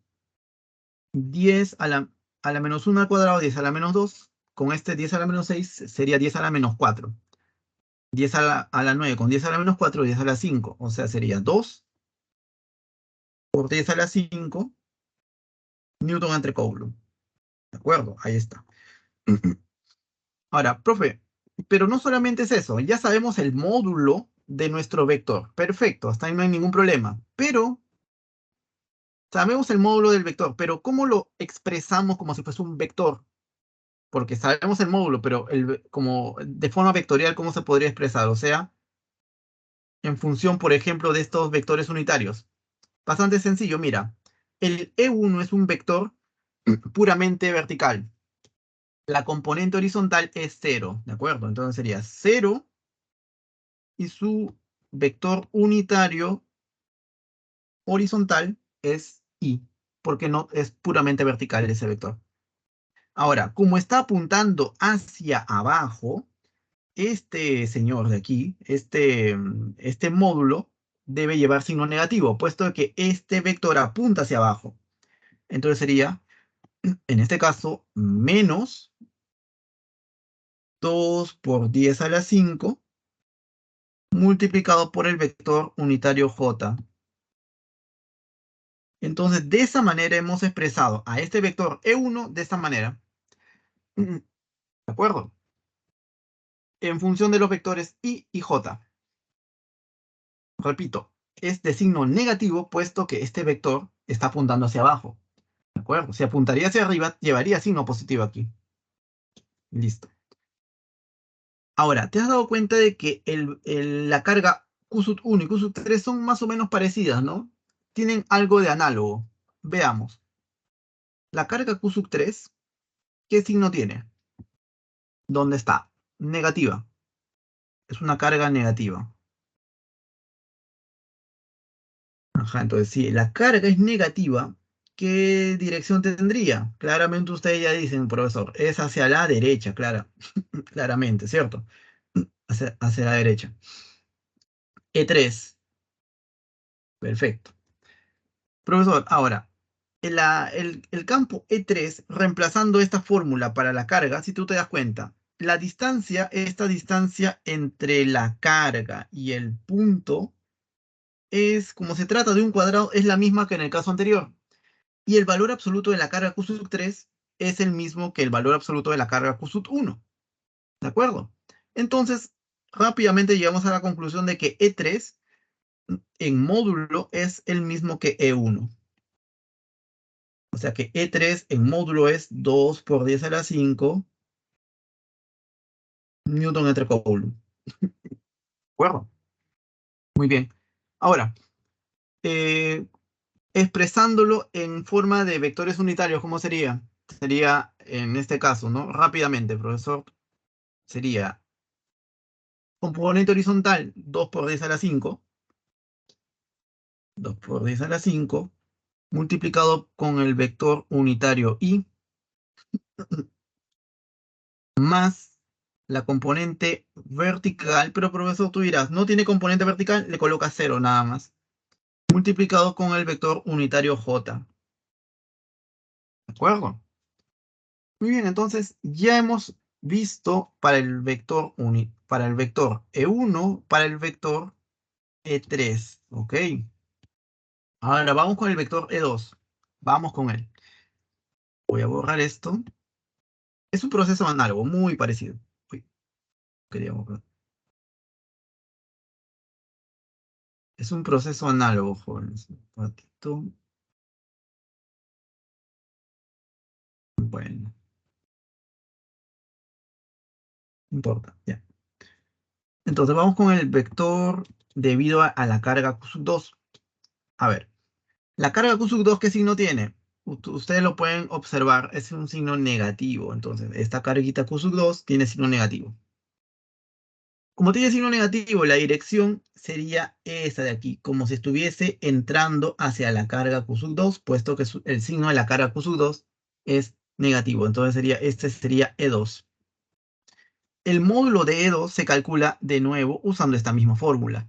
Speaker 1: 10 a la menos 1 al cuadrado, 10 a la menos 2. Con este 10 a la menos 6 sería 10 a la menos 4. 10 a la 9 con 10 a la menos 4, 10 a la 5. O sea, sería 2 por 10 a la 5 Newton entre Coulomb. ¿De acuerdo? Ahí está. Ahora, profe, pero no solamente es eso, ya sabemos el módulo de nuestro vector. Perfecto, hasta ahí no hay ningún problema. Pero sabemos el módulo del vector, pero ¿cómo lo expresamos como si fuese un vector? Porque sabemos el módulo, pero como de forma vectorial, ¿cómo se podría expresar? O sea, en función, por ejemplo, de estos vectores unitarios. Bastante sencillo, mira. El E1 es un vector puramente vertical. La componente horizontal es 0, ¿de acuerdo? Entonces sería 0 y su vector unitario horizontal es I, porque no es puramente vertical ese vector. Ahora, como está apuntando hacia abajo, este señor de aquí, este módulo, debe llevar signo negativo, puesto que este vector apunta hacia abajo. Entonces sería, en este caso, menos 2 por 10 a la 5 multiplicado por el vector unitario j. Entonces, de esa manera hemos expresado a este vector E1 de esta manera. ¿De acuerdo? En función de los vectores I y J. Repito, es de signo negativo puesto que este vector está apuntando hacia abajo. ¿De acuerdo? Si apuntaría hacia arriba, llevaría signo positivo aquí. Listo. Ahora, ¿te has dado cuenta de que la carga Q1 y Q3 son más o menos parecidas, ¿no? Tienen algo de análogo. Veamos. La carga Q3, ¿qué signo tiene? ¿Dónde está? Negativa. Es una carga negativa. Ajá, entonces si la carga es negativa, ¿qué dirección tendría? Claramente ustedes ya dicen, profesor, es hacia la derecha, claramente, ¿cierto? Hacia la derecha. E3, perfecto. Profesor, ahora, el campo E3, reemplazando esta fórmula para la carga, si tú te das cuenta, la distancia, esta distancia entre la carga y el punto, es, como se trata de un cuadrado, es la misma que en el caso anterior. Y el valor absoluto de la carga Q sub 3 es el mismo que el valor absoluto de la carga Q sub 1. ¿De acuerdo? Entonces, rápidamente llegamos a la conclusión de que E3 en módulo es el mismo que E1. O sea que E3 en módulo es 2 por 10 a la 5 Newton entre Coulomb. ¿De acuerdo? Muy bien. Ahora, eh, expresándolo en forma de vectores unitarios, ¿cómo sería? Sería en este caso, ¿no? Rápidamente, profesor, sería componente horizontal 2 por 10 a la 5, 2 por 10 a la 5, multiplicado con el vector unitario i, más la componente vertical, pero profesor, tú dirás, no tiene componente vertical, le colocas 0 nada más, multiplicado con el vector unitario j. ¿De acuerdo? Muy bien, entonces ya hemos visto para el vector E1, para el vector E3, ¿ok? Ahora vamos con el vector E2. Vamos con él. Voy a borrar esto. Es un proceso análogo, muy parecido. Uy, quería borrar. Es un proceso análogo, jóvenes. Un ratito. Bueno, no importa, ya. Entonces vamos con el vector debido a la carga Q2. A ver, la carga Q2, ¿qué signo tiene? Ustedes lo pueden observar, es un signo negativo. Entonces, esta carguita Q2 tiene signo negativo. Como tiene signo negativo, la dirección sería esa de aquí, como si estuviese entrando hacia la carga Q2, puesto que el signo de la carga Q2 es negativo. Entonces este sería E2. El módulo de E2 se calcula de nuevo usando esta misma fórmula.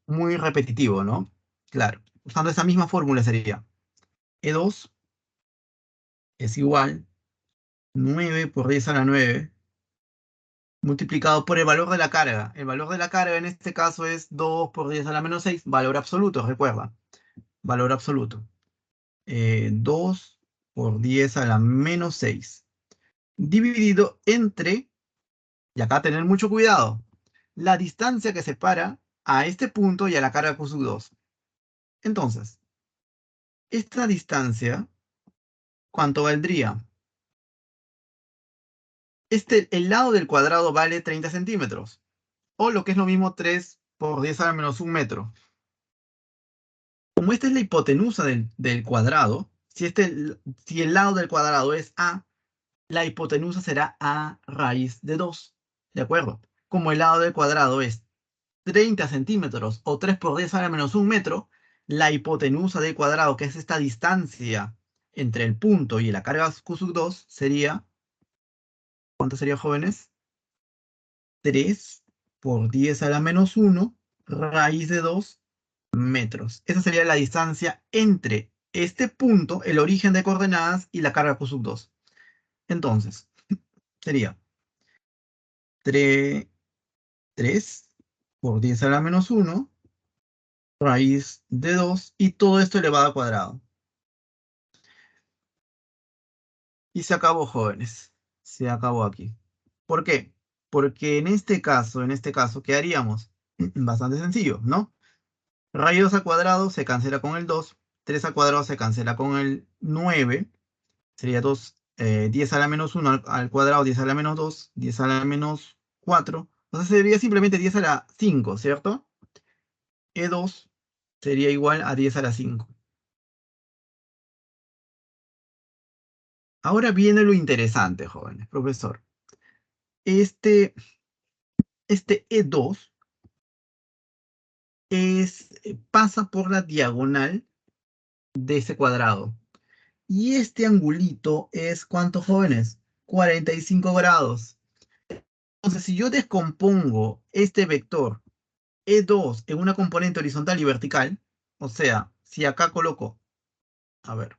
Speaker 1: Muy repetitivo, ¿no? Claro, usando esa misma fórmula sería E2 es igual 9 por 10 a la 9 multiplicado por el valor de la carga. El valor de la carga en este caso es 2 por 10 a la menos 6, valor absoluto, recuerda. Valor absoluto. 2 por 10 a la menos 6. Dividido entre, y acá tener mucho cuidado, la distancia que separa a este punto y a la carga Q sub 2. Entonces, esta distancia, ¿cuánto valdría? El lado del cuadrado vale 30 centímetros. O lo que es lo mismo, 3 por 10 a la menos 1 metro. Como esta es la hipotenusa del cuadrado, si el lado del cuadrado es A, la hipotenusa será A raíz de 2. ¿De acuerdo? Como el lado del cuadrado es 30 centímetros o 3 por 10 a la menos 1 metro, la hipotenusa del cuadrado, que es esta distancia entre el punto y la carga Q sub 2, sería, ¿cuánto sería, jóvenes? 3 por 10 a la menos 1 raíz de 2 metros. Esa sería la distancia entre este punto, el origen de coordenadas, y la carga Q sub 2. Entonces, sería 3 por 10 a la menos 1 raíz de 2 y todo esto elevado al cuadrado. Y se acabó, jóvenes. Se acabó aquí. ¿Por qué? Porque en este caso, ¿qué haríamos? Bastante sencillo, ¿no? Raíz 2 al cuadrado se cancela con el 2. 3 al cuadrado se cancela con el 9. Sería 2, 10 a la menos 1 al cuadrado, 10 a la menos 2, 10 a la menos 4. O sea, sería simplemente 10 a la 5, ¿cierto? E2 sería igual a 10 a la 5. Ahora viene lo interesante, jóvenes, profesor. Este, este E2 pasa por la diagonal de ese cuadrado. Y este angulito es, ¿cuántos, jóvenes? 45 grados. Entonces, si yo descompongo este vector E2 en una componente horizontal y vertical, o sea, si acá coloco, a ver,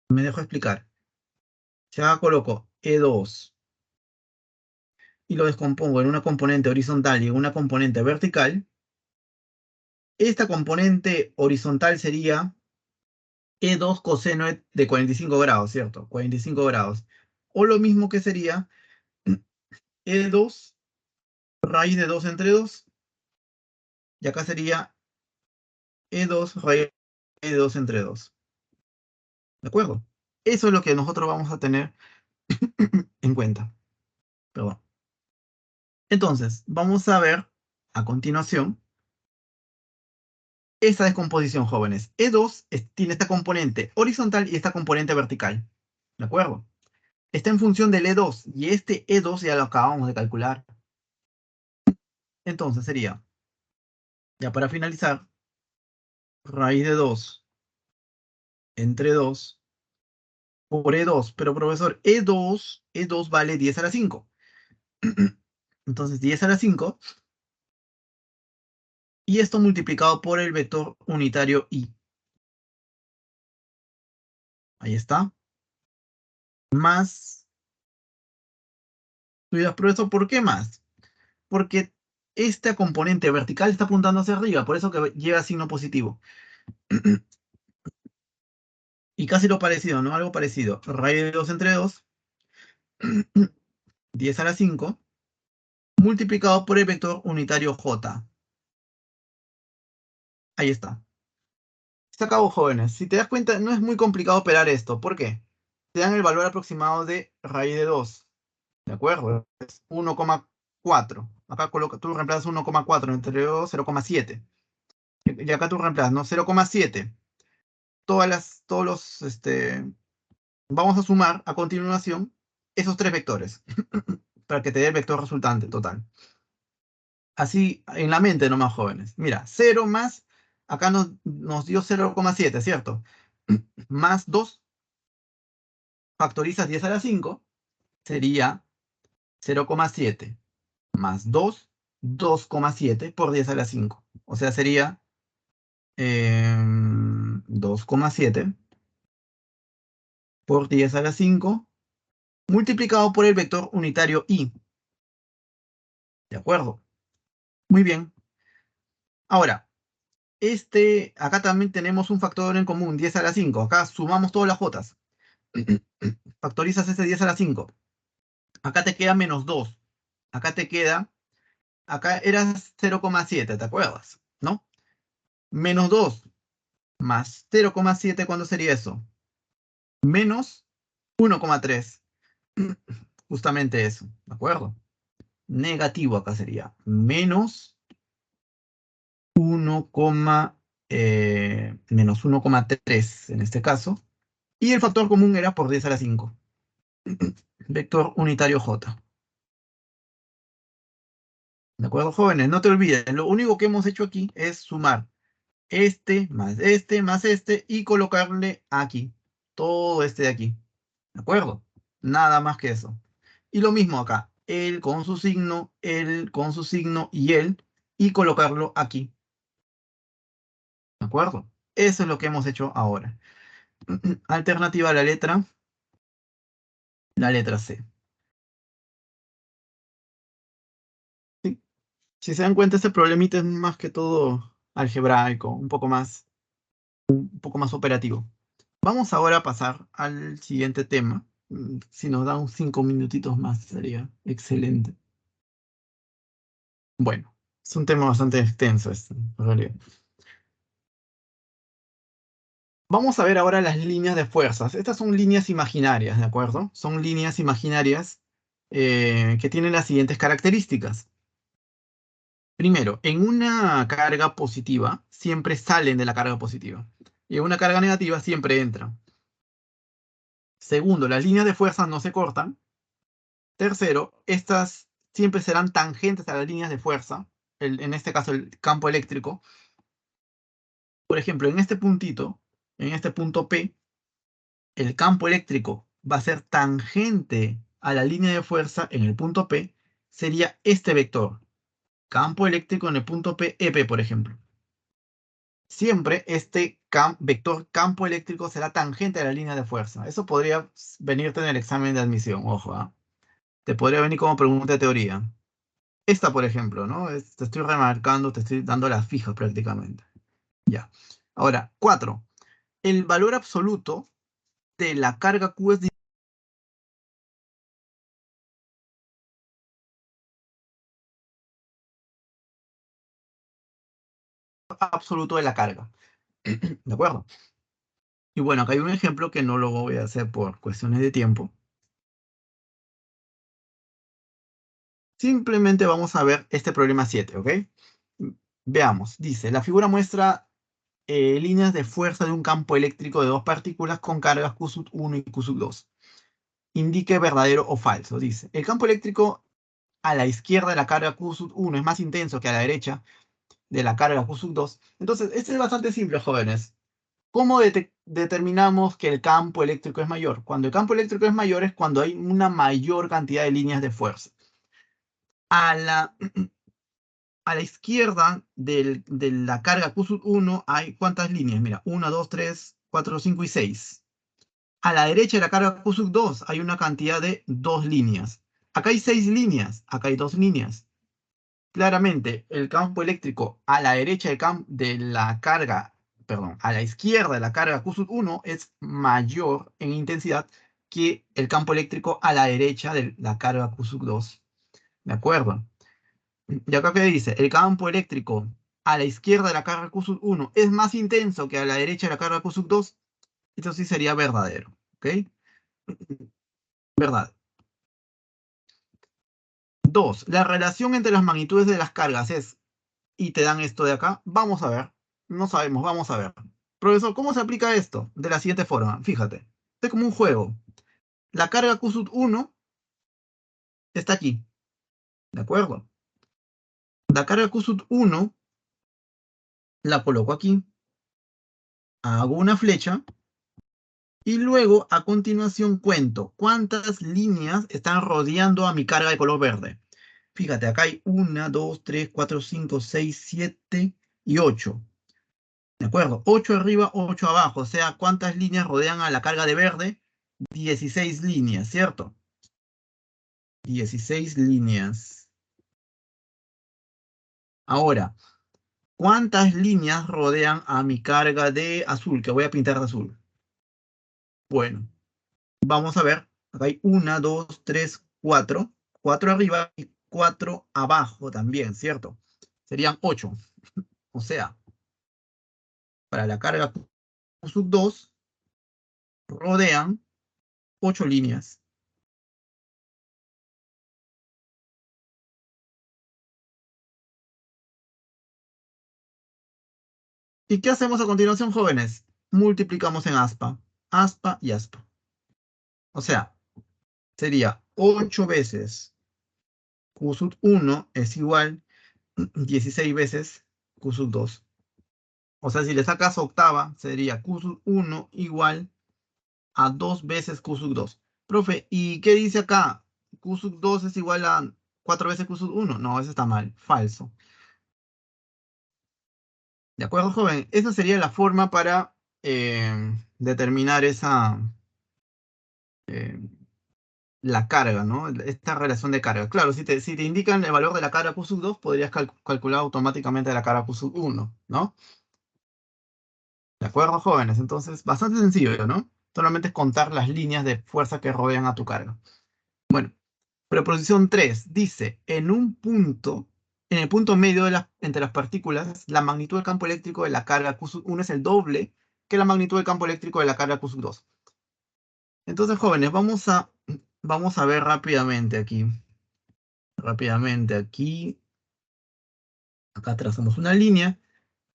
Speaker 1: me dejo explicar. Si acá coloco E2 y lo descompongo en una componente horizontal y en una componente vertical, esta componente horizontal sería E2 coseno de 45 grados, ¿cierto? 45 grados. O lo mismo que sería E2 raíz de 2 entre 2. Y acá sería E2 raíz de 2 entre 2. ¿De acuerdo? Eso es lo que nosotros vamos a tener en cuenta. Perdón. Entonces, vamos a ver a continuación esta descomposición, jóvenes. E2 tiene esta componente horizontal y esta componente vertical. ¿De acuerdo? Está en función del E2 y este E2 ya lo acabamos de calcular. Entonces sería, ya para finalizar, raíz de 2 entre 2 por E2. Pero profesor, E2 vale 10 a la 5. Entonces 10 a la 5 y esto multiplicado por el vector unitario I. Ahí está. Más, tú dirás, profesor, ¿por qué más? Porque esta componente vertical está apuntando hacia arriba, por eso que lleva signo positivo. Y casi lo parecido, ¿no? Algo parecido. Raíz de 2 entre 2, 10 a la 5, multiplicado por el vector unitario J. Ahí está. Se acabó, jóvenes. Si te das cuenta, no es muy complicado operar esto. ¿Por qué? Te dan el valor aproximado de raíz de 2. ¿De acuerdo? Es 1,4. Acá tú reemplazas 1,4 entre 2, 0,7. Y acá tú reemplazas, ¿no? 0,7. Todos los, vamos a sumar a continuación esos tres vectores para que te dé el vector resultante total. Así en la mente nomás, jóvenes. Mira, 0 más, acá nos dio 0,7, ¿cierto? Más 2, factorizas 10 a la 5, sería 0,7 más 2, 2,7 por 10 a la 5. O sea, sería 2,7 por 10 a la 5 multiplicado por el vector unitario I. ¿De acuerdo? Muy bien. Ahora, acá también tenemos un factor en común, 10 a la 5. Acá sumamos todas las jotas. Factorizas ese 10 a la 5. Acá te queda menos 2. Acá te queda, acá eras 0,7, ¿te acuerdas? ¿No? Menos 2 más 0,7, ¿cuándo sería eso? Menos 1,3. Justamente eso, ¿de acuerdo? Negativo acá sería menos 1, menos 1,3 en este caso. Y el factor común era por 10 a la 5. Vector unitario J. ¿De acuerdo, jóvenes? No te olvides, lo único que hemos hecho aquí es sumar este más este y colocarle aquí. Todo este de aquí. ¿De acuerdo? Nada más que eso. Y lo mismo acá. Él con su signo, él con su signo y él. Y colocarlo aquí. ¿De acuerdo? Eso es lo que hemos hecho ahora. Alternativa a la letra C. Sí. Si se dan cuenta, este problemita es más que todo algebraico, un poco más operativo. Vamos ahora a pasar al siguiente tema. Si nos dan 5 minutitos más, sería excelente. Bueno, es un tema bastante extenso este, en realidad. Vamos a ver ahora las líneas de fuerzas. Estas son líneas imaginarias, ¿de acuerdo? Son líneas imaginarias que tienen las siguientes características. Primero, en una carga positiva, siempre salen de la carga positiva. Y en una carga negativa, siempre entran. Segundo, las líneas de fuerza no se cortan. Tercero, estas siempre serán tangentes a las líneas de fuerza, en este caso el campo eléctrico. Por ejemplo, en este puntito, en este punto P, el campo eléctrico va a ser tangente a la línea de fuerza en el punto P, sería este vector. Campo eléctrico en el punto P, EP, por ejemplo. Siempre este vector campo eléctrico será tangente a la línea de fuerza. Eso podría venirte en el examen de admisión, ojo, ¿ah? Te podría venir como pregunta de teoría. Esta, por ejemplo, ¿no? Te estoy remarcando, te estoy dando las fijas prácticamente. Ya. Ahora, 4. El valor absoluto de la carga Q es absoluto de la carga. ¿De acuerdo? Y bueno, acá hay un ejemplo que no lo voy a hacer por cuestiones de tiempo. Simplemente vamos a ver este problema 7, ¿ok? Veamos. Dice, la figura muestra líneas de fuerza de un campo eléctrico de dos partículas con cargas Q sub 1 y Q sub 2. Indique verdadero o falso. Dice, el campo eléctrico a la izquierda de la carga Q sub 1 es más intenso que a la derecha de la carga Q sub 2. Entonces, este es bastante simple, jóvenes. ¿Cómo determinamos que el campo eléctrico es mayor? Cuando el campo eléctrico es mayor es cuando hay una mayor cantidad de líneas de fuerza. A la, a la izquierda de la carga Q sub 1 hay ¿cuántas líneas? Mira, 1, 2, 3, 4, 5 y 6. A la derecha de la carga Q sub 2 hay una cantidad de 2 líneas. Acá hay 6 líneas, acá hay 2 líneas. Claramente, el campo eléctrico a la derecha de la carga, perdón, a la izquierda de la carga Q sub 1 es mayor en intensidad que el campo eléctrico a la derecha de la carga Q sub 2. ¿De acuerdo? Y acá que dice, el campo eléctrico a la izquierda de la carga Q sub 1 es más intenso que a la derecha de la carga Q sub 2. Esto sí sería verdadero. ¿Ok? Verdad. 2. La relación entre las magnitudes de las cargas es, y te dan esto de acá. Vamos a ver. No sabemos, vamos a ver. Profesor, ¿cómo se aplica esto? De la siguiente forma, fíjate. Es como un juego. La carga Q sub 1 está aquí. ¿De acuerdo? La carga Q sub 1 la coloco aquí. Hago una flecha. Y luego, a continuación, cuento cuántas líneas están rodeando a mi carga de color verde. Fíjate, acá hay 1, 2, 3, 4, 5, 6, 7 y 8. ¿De acuerdo? 8 arriba, 8 abajo. O sea, ¿cuántas líneas rodean a la carga de verde? 16 líneas, ¿cierto? 16 líneas. Ahora, ¿cuántas líneas rodean a mi carga de azul, que voy a pintar de azul? Bueno, vamos a ver. Acá hay una, dos, tres, cuatro. Cuatro arriba y cuatro abajo también, ¿cierto? Serían 8. O sea, para la carga Q sub 2 rodean 8 líneas. ¿Y qué hacemos a continuación, jóvenes? Multiplicamos en aspa. Aspa y aspa. O sea, sería 8 veces Q sub 1 es igual 16 veces Q sub 2. O sea, si le sacas octava, sería Q sub 1 igual a 2 veces Q sub 2. Profe, ¿y qué dice acá? Q sub 2 es igual a 4 veces Q sub 1. No, eso está mal, falso. ¿De acuerdo, joven? Esa sería la forma para determinar eh, la carga, ¿no? Esta relación de carga. Claro, si te indican el valor de la carga Q sub 2, podrías calcular automáticamente la carga Q sub 1, ¿no? ¿De acuerdo, jóvenes? Entonces, bastante sencillo, ¿no? Solamente es contar las líneas de fuerza que rodean a tu carga. Bueno, preposición 3 dice, en el punto medio entre las partículas, la magnitud del campo eléctrico de la carga Q sub 1 es el doble que la magnitud del campo eléctrico de la carga Q sub 2. Entonces, jóvenes, vamos a ver rápidamente aquí. Rápidamente aquí. Acá trazamos una línea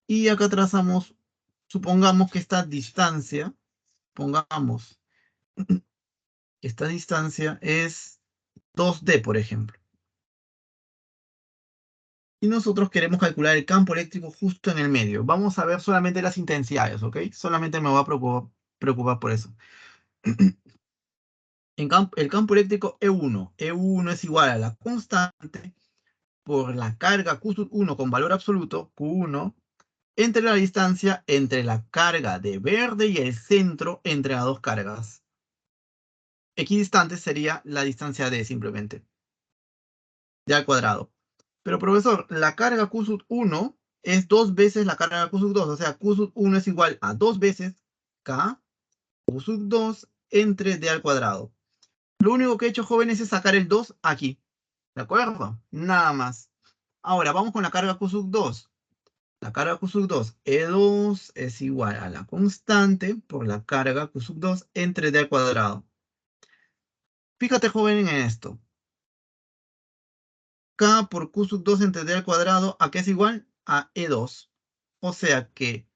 Speaker 1: y acá trazamos, supongamos que pongamos, esta distancia es 2D, por ejemplo. Y nosotros queremos calcular el campo eléctrico justo en el medio. Vamos a ver solamente las intensidades, ¿ok? Solamente me voy a preocupar por eso. El campo eléctrico E1. E1 es igual a la constante por la carga Q sub 1 con valor absoluto, Q1, entre la distancia entre la carga de verde y el centro entre las dos cargas. Equidistante sería la distancia D simplemente, D al cuadrado. Pero profesor, la carga Q sub 1 es 2 veces la carga Q sub 2, o sea, Q sub 1 es igual a 2 veces K Q sub 2 entre D al cuadrado. Lo único que he hecho, jóvenes, es sacar el 2 aquí, ¿de acuerdo? Nada más. Ahora, vamos con la carga Q sub 2. La carga Q sub 2, E2 es igual a la constante por la carga Q sub 2 entre D al cuadrado. Fíjate, joven, en esto. K por Q sub 2 entre D al cuadrado, ¿a qué es igual? A E2. O sea que,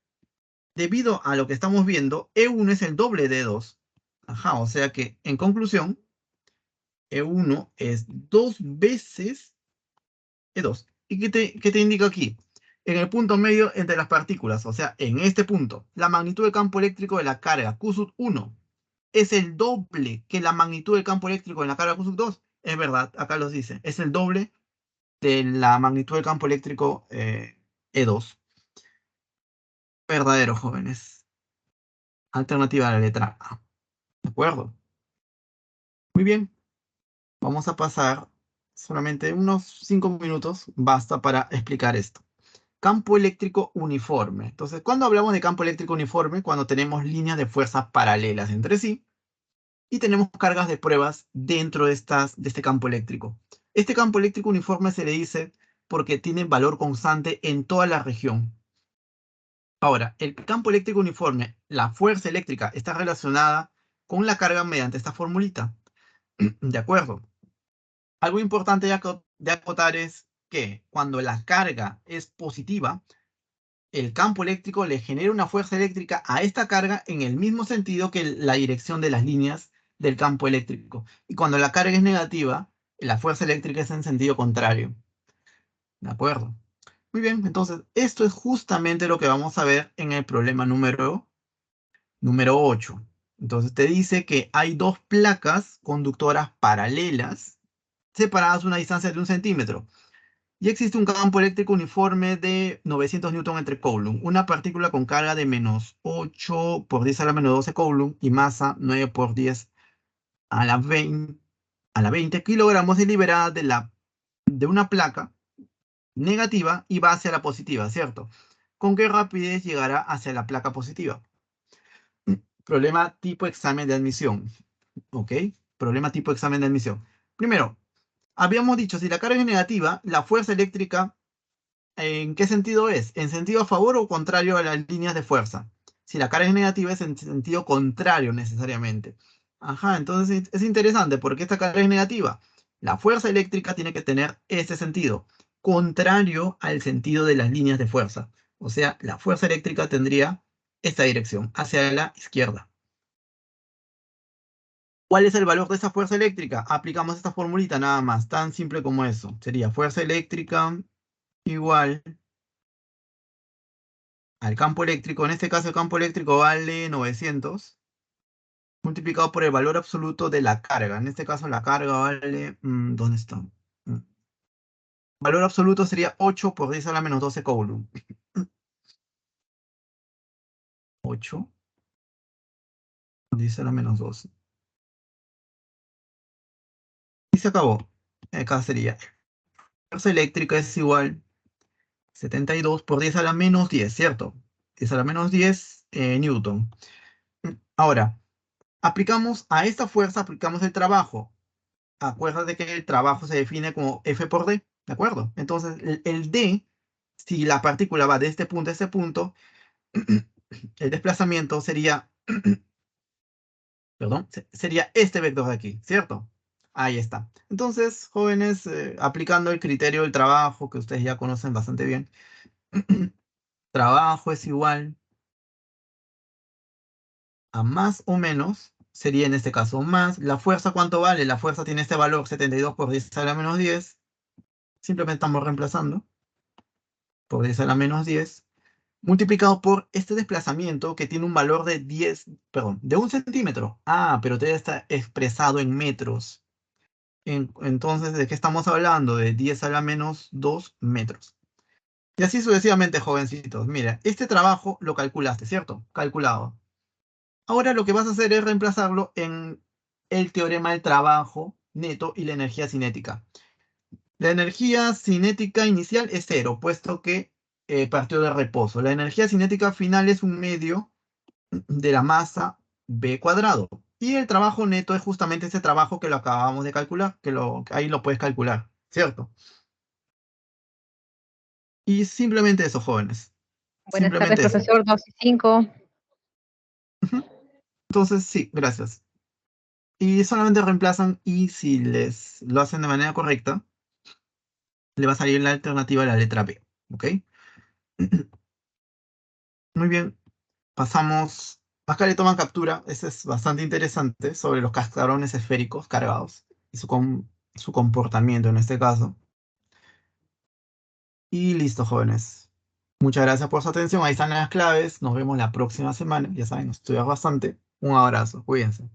Speaker 1: debido a lo que estamos viendo, E1 es el doble de E2. Ajá, o sea que, en conclusión, E1 es 2 veces E2. ¿Y qué te indica aquí? En el punto medio entre las partículas, o sea, en este punto, la magnitud del campo eléctrico de la carga Q sub 1 es el doble que la magnitud del campo eléctrico en la carga Q sub 2. Es verdad, acá los dice. Es el doble de la magnitud del campo eléctrico E2. Verdadero, jóvenes. Alternativa a la letra A. ¿De acuerdo? Muy bien. Vamos a pasar solamente unos 5 minutos. Basta para explicar esto. Campo eléctrico uniforme. Entonces, ¿cuándo hablamos de campo eléctrico uniforme? Cuando tenemos líneas de fuerzas paralelas entre sí y tenemos cargas de pruebas dentro de este campo eléctrico. Este campo eléctrico uniforme se le dice porque tiene valor constante en toda la región. Ahora, el campo eléctrico uniforme, la fuerza eléctrica está relacionada con la carga mediante esta formulita. ¿De acuerdo? Algo importante de acotar es que cuando la carga es positiva, el campo eléctrico le genera una fuerza eléctrica a esta carga en el mismo sentido que la dirección de las líneas del campo eléctrico. Y cuando la carga es negativa, la fuerza eléctrica es en sentido contrario. ¿De acuerdo? Muy bien, entonces esto es justamente lo que vamos a ver en el problema número 8. Entonces te dice que hay dos placas conductoras paralelas separadas a una distancia de 1 centímetro. Y existe un campo eléctrico uniforme de 900 newton entre Coulomb, una partícula con carga de menos 8 por 10 a la menos 12 Coulomb y masa 9 por 10 a la 20 kilogramos es liberada de una placa negativa y va hacia la positiva, ¿cierto? ¿Con qué rapidez llegará hacia la placa positiva? Problema tipo examen de admisión, ¿ok? Problema tipo examen de admisión. Primero, habíamos dicho, si la carga es negativa, la fuerza eléctrica, ¿en qué sentido es? ¿En sentido a favor o contrario a las líneas de fuerza? Si la carga es negativa, es en sentido contrario necesariamente. Ajá, entonces es interesante porque esta carga es negativa. La fuerza eléctrica tiene que tener ese sentido, contrario al sentido de las líneas de fuerza. O sea, la fuerza eléctrica tendría esta dirección, hacia la izquierda. ¿Cuál es el valor de esa fuerza eléctrica? Aplicamos esta formulita nada más, tan simple como eso. Sería fuerza eléctrica igual al campo eléctrico. En este caso el campo eléctrico vale 900 multiplicado por el valor absoluto de la carga. En este caso la carga vale, ¿dónde está? Valor absoluto sería 8 por 10 a la menos 12 coulomb. 8 por 10 a la menos 12. Y se acabó. Acá sería. Fuerza eléctrica es igual 72 por 10 a la menos 10, ¿cierto? 10 a la menos 10 newton. Ahora, aplicamos a esta fuerza, aplicamos el trabajo. Acuérdate que el trabajo se define como F por D, ¿de acuerdo? Entonces, el D, si la partícula va de este punto a este punto, el desplazamiento sería, perdón, sería este vector de aquí, ¿cierto? Ahí está. Entonces, jóvenes, aplicando el criterio del trabajo, que ustedes ya conocen bastante bien, trabajo es igual a más o menos, sería en este caso más, la fuerza, ¿cuánto vale? La fuerza tiene este valor, 72 por 10 a la menos 10, simplemente estamos reemplazando, por 10 a la menos 10, multiplicado por este desplazamiento que tiene un valor de 10, perdón, de 1 centímetro. Ah, pero todavía está expresado en metros. Entonces, ¿de qué estamos hablando? De 10 a la menos 2 metros. Y así sucesivamente, jovencitos. Mira, este trabajo lo calculaste, ¿cierto? Calculado. Ahora lo que vas a hacer es reemplazarlo en el teorema del trabajo neto y la energía cinética. La energía cinética inicial es cero, puesto que partió de reposo. La energía cinética final es un medio de la masa b cuadrado. Y el trabajo neto es justamente ese trabajo que lo acabamos de calcular, ahí lo puedes calcular, ¿cierto? Y simplemente eso, jóvenes.
Speaker 2: Buenas tardes,
Speaker 1: Simplemente eso.
Speaker 2: profesor. 2 y 5.
Speaker 1: Ujú. Entonces, sí, gracias. Y solamente reemplazan y si les lo hacen de manera correcta, le va a salir la alternativa a la letra B. ¿Ok? Muy bien. Pasamos. Acá le toman captura. Ese es bastante interesante sobre los cascarones esféricos cargados y su comportamiento en este caso. Y listo, jóvenes. Muchas gracias por su atención. Ahí están las claves. Nos vemos la próxima semana. Ya saben, estudiar bastante. Un abrazo. Cuídense.